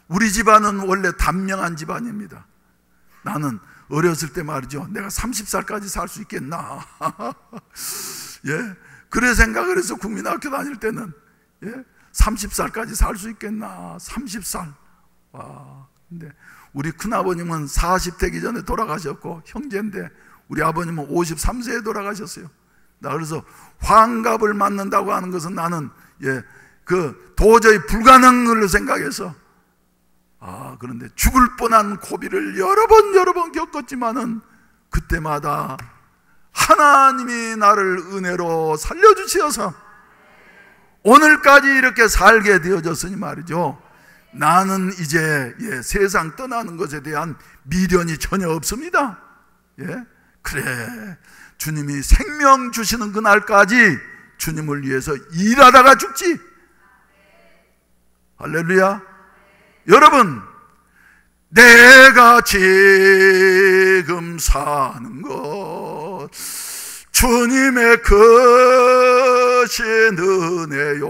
우리 집안은 원래 단명한 집안입니다. 나는 어렸을 때 말이죠, 내가 30살까지 살 수 있겠나. 그래 생각을 해서 국민학교 다닐 때는 30살까지 살 수 있겠나. 30살. 와. 근데 우리 큰아버님은 40되기 전에 돌아가셨고, 형제인데 우리 아버님은 53세에 돌아가셨어요. 나 그래서 환갑을 맞는다고 하는 것은 나는 그 도저히 불가능한 걸로 생각해서, 그런데 죽을 뻔한 고비를 여러 번 겪었지만은 그때마다 하나님이 나를 은혜로 살려주시어서 오늘까지 이렇게 살게 되어졌으니 말이죠, 나는 이제 세상 떠나는 것에 대한 미련이 전혀 없습니다. 그래, 주님이 생명 주시는 그날까지 주님을 위해서 일하다가 죽지. 할렐루야. 여러분, 내가 지금 사는 것 주님의 크신 은혜요.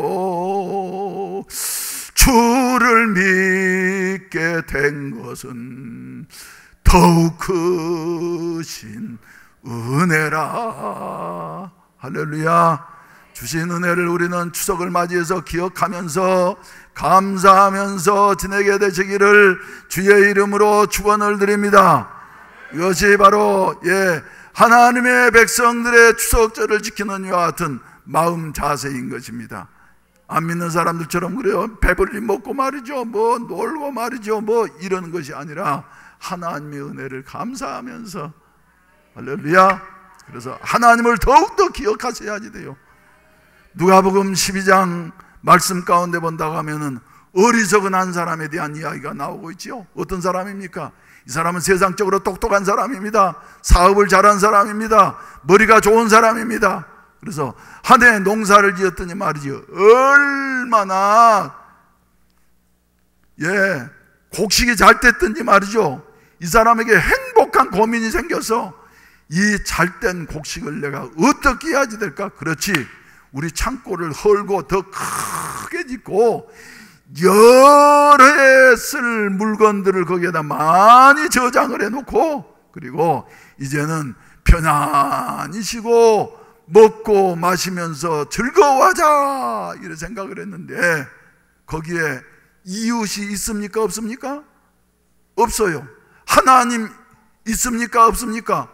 주를 믿게 된 것은 더욱 크신 은혜라. 할렐루야. 주신 은혜를 우리는 추석을 맞이해서 기억하면서 감사하면서 지내게 되시기를 주의 이름으로 축원을 드립니다. 이것이 바로 하나님의 백성들의 추석절을 지키는 이와 같은 마음 자세인 것입니다. 안 믿는 사람들처럼 그래요. 배불리 먹고 말이죠, 뭐 놀고 말이죠, 뭐 이러는 것이 아니라 하나님의 은혜를 감사하면서, 할렐루야. 그래서 하나님을 더욱더 기억하셔야지 돼요. 누가복음 12장 말씀 가운데 본다고 하면은 어리석은 한 사람에 대한 이야기가 나오고 있지요. 어떤 사람입니까? 이 사람은 세상적으로 똑똑한 사람입니다. 사업을 잘한 사람입니다. 머리가 좋은 사람입니다. 그래서 한 해 농사를 지었더니 말이죠, 얼마나 곡식이 잘 됐든지 말이죠, 이 사람에게 행복한 고민이 생겨서 이 잘된 곡식을 내가 어떻게 해야지 될까? 그렇지, 우리 창고를 헐고 더 크게 짓고 여러 해 쓸 물건들을 거기에다 많이 저장을 해놓고, 그리고 이제는 편안히 쉬고 먹고 마시면서 즐거워하자, 이런 생각을 했는데, 거기에 이웃이 있습니까? 없습니까? 없어요. 하나님 있습니까? 없습니까?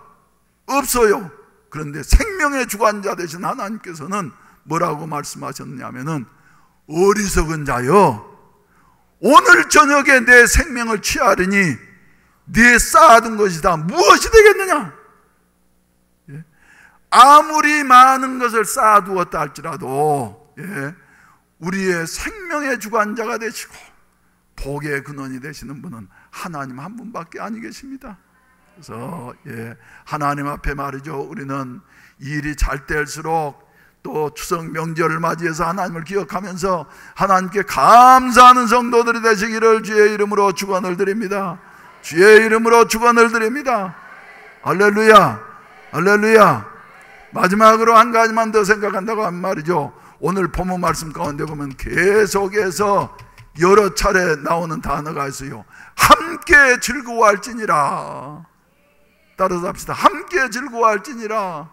없어요. 그런데 생명의 주관자 되신 하나님께서는 뭐라고 말씀하셨냐면은, 어리석은 자여, 오늘 저녁에 내 생명을 취하리니 네 쌓아둔 것이 다 무엇이 되겠느냐? 아무리 많은 것을 쌓아두었다 할지라도 우리의 생명의 주관자가 되시고 복의 근원이 되시는 분은 하나님 한 분밖에 아니 계십니다. 그래서 하나님 앞에 말이죠, 우리는 이 일이 잘 될수록 또 추석 명절을 맞이해서 하나님을 기억하면서 하나님께 감사하는 성도들이 되시기를 주의 이름으로 축원을 드립니다. 주의 이름으로 축원을 드립니다. 할렐루야, 할렐루야. 마지막으로 한 가지만 더 생각한다고 하면 말이죠, 오늘 본문 말씀 가운데 보면 계속해서 여러 차례 나오는 단어가 있어요. 함께 즐거워할지니라. 따라서 합시다. 함께 즐거워할지니라.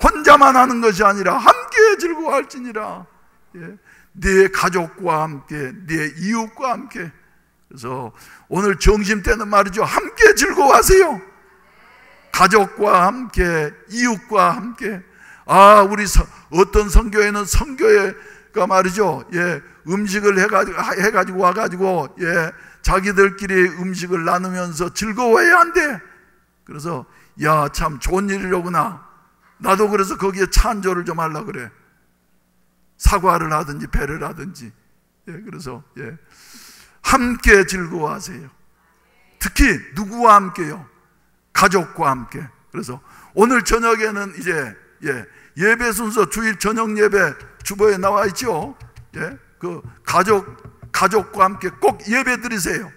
혼자만 하는 것이 아니라 함께 즐거워할지니라. 네 가족과 함께, 네 이웃과 함께. 그래서 오늘 점심 때는 말이죠, 함께 즐거워하세요. 가족과 함께, 이웃과 함께. 우리 어떤 선교회는 선교회가 말이죠, 음식을 해가지고 와가지고 자기들끼리 음식을 나누면서 즐거워해야 한대. 그래서 야, 참 좋은 일이로구나. 나도 그래서 거기에 찬조를 좀 하려고 그래. 사과를 하든지 배를 하든지. 그래서 함께 즐거워하세요. 특히 누구와 함께요? 가족과 함께. 그래서 오늘 저녁에는 이제 예배 순서, 주일 저녁 예배 주보에 나와 있죠. 그 가족과 함께 꼭 예배 드리세요.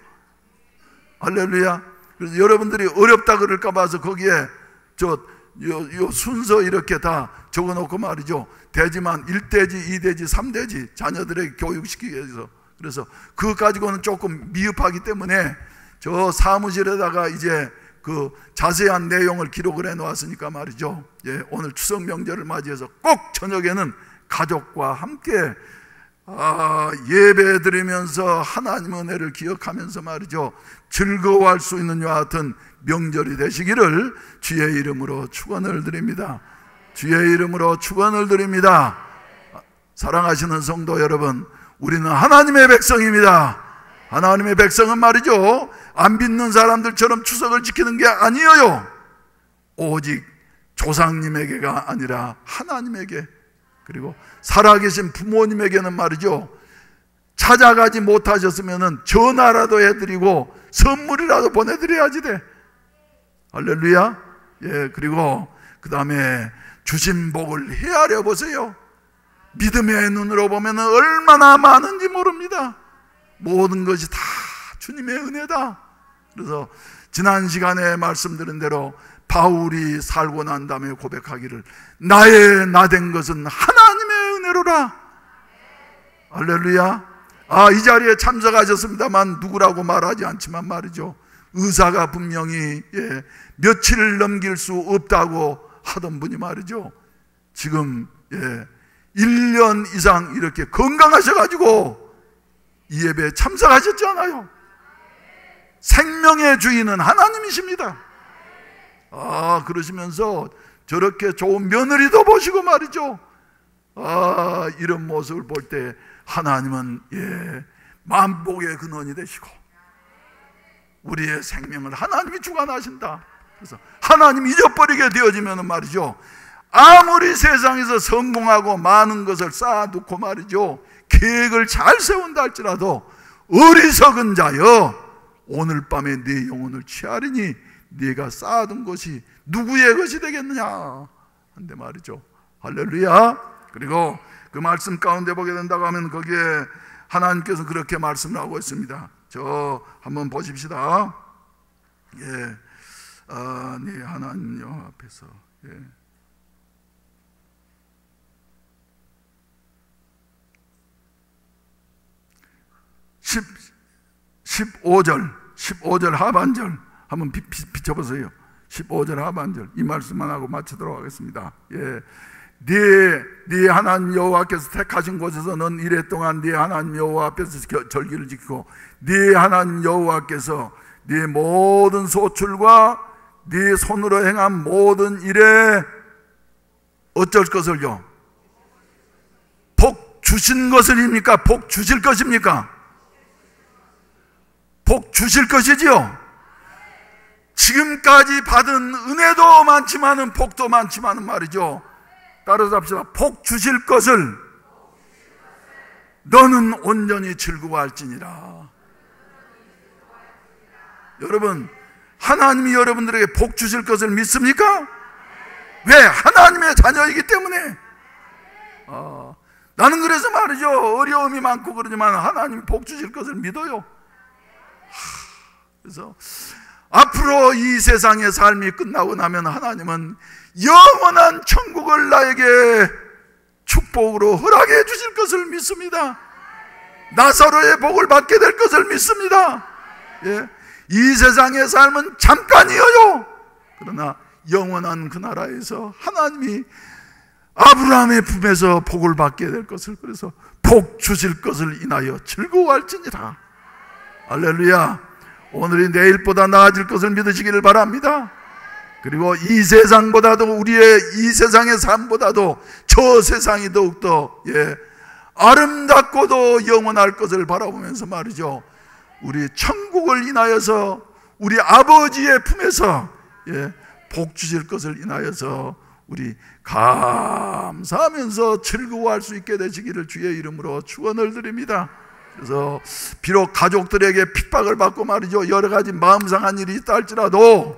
할렐루야. 그래서 여러분들이 어렵다 그럴까 봐서 거기에 요 순서 이렇게 다 적어 놓고 말이죠, 대지만 1대지, 2대지, 3대지 자녀들에게 교육시키기 위해서. 그래서 그거 가지고는 조금 미흡하기 때문에 저 사무실에다가 이제 그 자세한 내용을 기록을 해 놓았으니까 말이죠, 오늘 추석 명절을 맞이해서 꼭 저녁에는 가족과 함께 예배 드리면서 하나님 은혜를 기억하면서 말이죠, 즐거워할 수 있는 이와 같은 명절이 되시기를 주의 이름으로 축원을 드립니다. 주의 이름으로 축원을 드립니다. 사랑하시는 성도 여러분, 우리는 하나님의 백성입니다. 하나님의 백성은 말이죠, 안 믿는 사람들처럼 추석을 지키는 게 아니에요. 오직 조상님에게가 아니라 하나님에게, 그리고 살아계신 부모님에게는 말이죠, 찾아가지 못하셨으면 전화라도 해드리고 선물이라도 보내드려야지 돼. 할렐루야. 그리고 그 다음에 주신 복을 헤아려 보세요. 믿음의 눈으로 보면 얼마나 많은지 모릅니다. 모든 것이 다 주님의 은혜다. 그래서 지난 시간에 말씀드린 대로 바울이 살고 난 다음에 고백하기를, 나의 나된 것은 하나님의 은혜로라. 할렐루야. 이 자리에 참석하셨습니다만 누구라고 말하지 않지만 말이죠, 의사가 분명히 며칠 넘길 수 없다고 하던 분이 말이죠, 지금 1년 이상 이렇게 건강하셔가지고 이 예배에 참석하셨잖아요. 생명의 주인은 하나님이십니다. 그러시면서 저렇게 좋은 며느리도 보시고 말이죠, 이런 모습을 볼 때 하나님은 만복의 근원이 되시고 우리의 생명을 하나님이 주관하신다. 그래서 하나님 잊어버리게 되어지면 말이죠, 아무리 세상에서 성공하고 많은 것을 쌓아두고 말이죠, 계획을 잘 세운다 할지라도 어리석은 자여, 오늘 밤에 네 영혼을 취하리니 네가 쌓아둔 것이 누구의 것이 되겠느냐 한데 말이죠. 할렐루야. 그리고 그 말씀 가운데 보게 된다고 하면 거기에 하나님께서 그렇게 말씀을 하고 있습니다. 저 한번 보십시다. 예, 네 하나님 여호와 앞에서, 예. 15절 하반절 한번 비춰보세요. 15절 하반절 이 말씀만 하고 마치도록 하겠습니다. 예, 네 하나님 여호와께서 택하신 곳에서 넌 이래 동안 네 하나님 여호와 앞에서 절기를 지키고 네 하나님 여호와께서 네 모든 소출과 네 손으로 행한 모든 일에 어쩔 것을요? 복 주신 것을입니까? 복 주실 것입니까? 복 주실 것이지요. 지금까지 받은 은혜도 많지만은 복도 많지만은 말이죠, 따라서 합시다. 복 주실 것을 너는 온전히 즐거워할지니라. 여러분, 하나님이 여러분들에게 복 주실 것을 믿습니까? 왜? 하나님의 자녀이기 때문에. 나는 그래서 말이죠, 어려움이 많고 그러지만 하나님이 복 주실 것을 믿어요. 그래서 앞으로 이 세상의 삶이 끝나고 나면 하나님은 영원한 천국을 나에게 축복으로 허락해 주실 것을 믿습니다. 나사로의 복을 받게 될 것을 믿습니다. 예, 이 세상의 삶은 잠깐이에요. 그러나 영원한 그 나라에서 하나님이 아브라함의 품에서 복을 받게 될 것을, 그래서 복 주실 것을 인하여 즐거워할지니라. 할렐루야. 오늘이 내일보다 나아질 것을 믿으시기를 바랍니다. 그리고 이 세상보다도, 우리의 이 세상의 삶보다도 저 세상이 더욱더 아름답고도 영원할 것을 바라보면서 말이죠, 우리 천국을 인하여서 우리 아버지의 품에서 복 주실 것을 인하여서 우리 감사하면서 즐거워할 수 있게 되시기를 주의 이름으로 축원을 드립니다. 그래서 비록 가족들에게 핍박을 받고 말이죠, 여러 가지 마음 상한 일이 있다 할지라도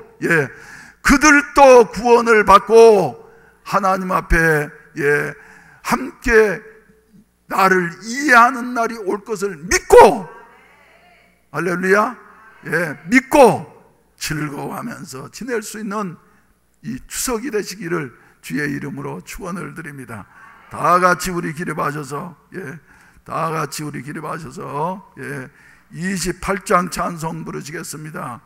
그들도 구원을 받고 하나님 앞에 함께 나를 이해하는 날이 올 것을 믿고, 할렐루야, 믿고 즐거워하면서 지낼 수 있는 이 추석이 되시기를 주의 이름으로 축원을 드립니다. 다 같이 우리 기립하셔서, 다 같이 우리 기립하셔서 28장 찬송 부르시겠습니다.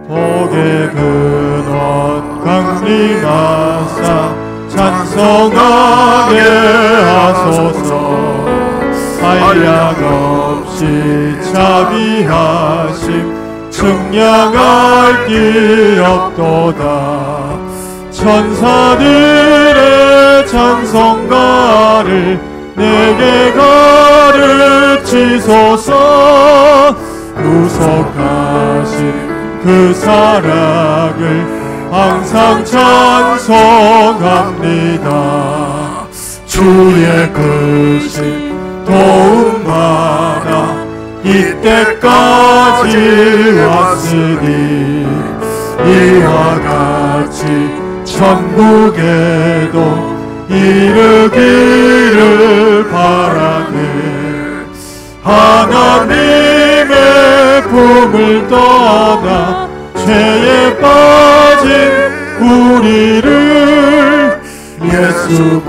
복의 근원 강림하사 찬송하게 하소서. 한량없이 자비하심 측량할 길 없도다. 천사들의 찬송가를 내게 가르치소서. 구속하신 그 사랑을 항상 찬송합니다. 주의 크신 도움받아 이때까지 왔으니 이와 같이 천국에도 이르기를 바라네. 하나님의 품을 떠나 죄에 빠진 우리를 예수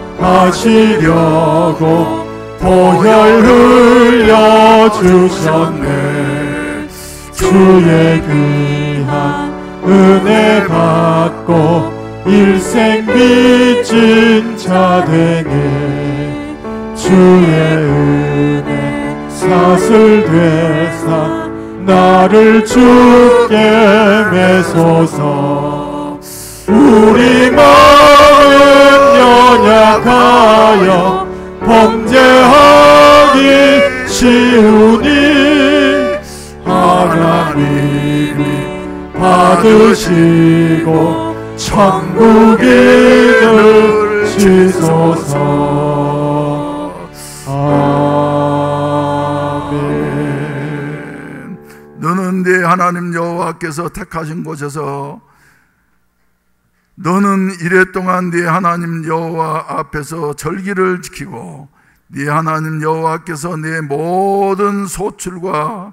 구원하시려고 보혈 흘려주셨네. 주의 귀한 은혜 받고 일생 빚진 자 되네. 주의 은혜 사슬되사 나를 주께 매소서. 우리 마음 연약하여 범죄하기 쉬우니 하나님이 받으시고 천국에 넣으시소서. 아멘. 너는 네 하나님 여호와께서 택하신 곳에서 너는 이랫동안 네 하나님 여호와 앞에서 절기를 지키고 네 하나님 여호와께서 네 모든 소출과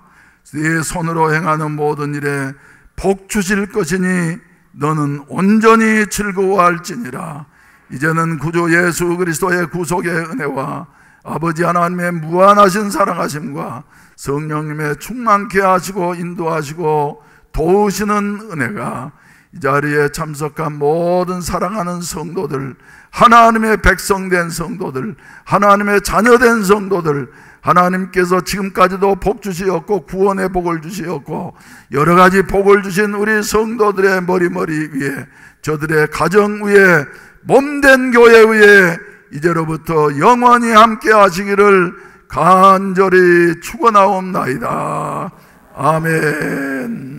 네 손으로 행하는 모든 일에 복 주실 것이니 너는 온전히 즐거워할지니라. 이제는 구주 예수 그리스도의 구속의 은혜와 아버지 하나님의 무한하신 사랑하심과 성령님의 충만케 하시고 인도하시고 도우시는 은혜가 이 자리에 참석한 모든 사랑하는 성도들, 하나님의 백성된 성도들, 하나님의 자녀된 성도들, 하나님께서 지금까지도 복 주시었고 구원의 복을 주시었고 여러 가지 복을 주신 우리 성도들의 머리 위에, 저들의 가정 위에, 몸된 교회 위에 이제로부터 영원히 함께 하시기를 간절히 축원하옵나이다. 아멘.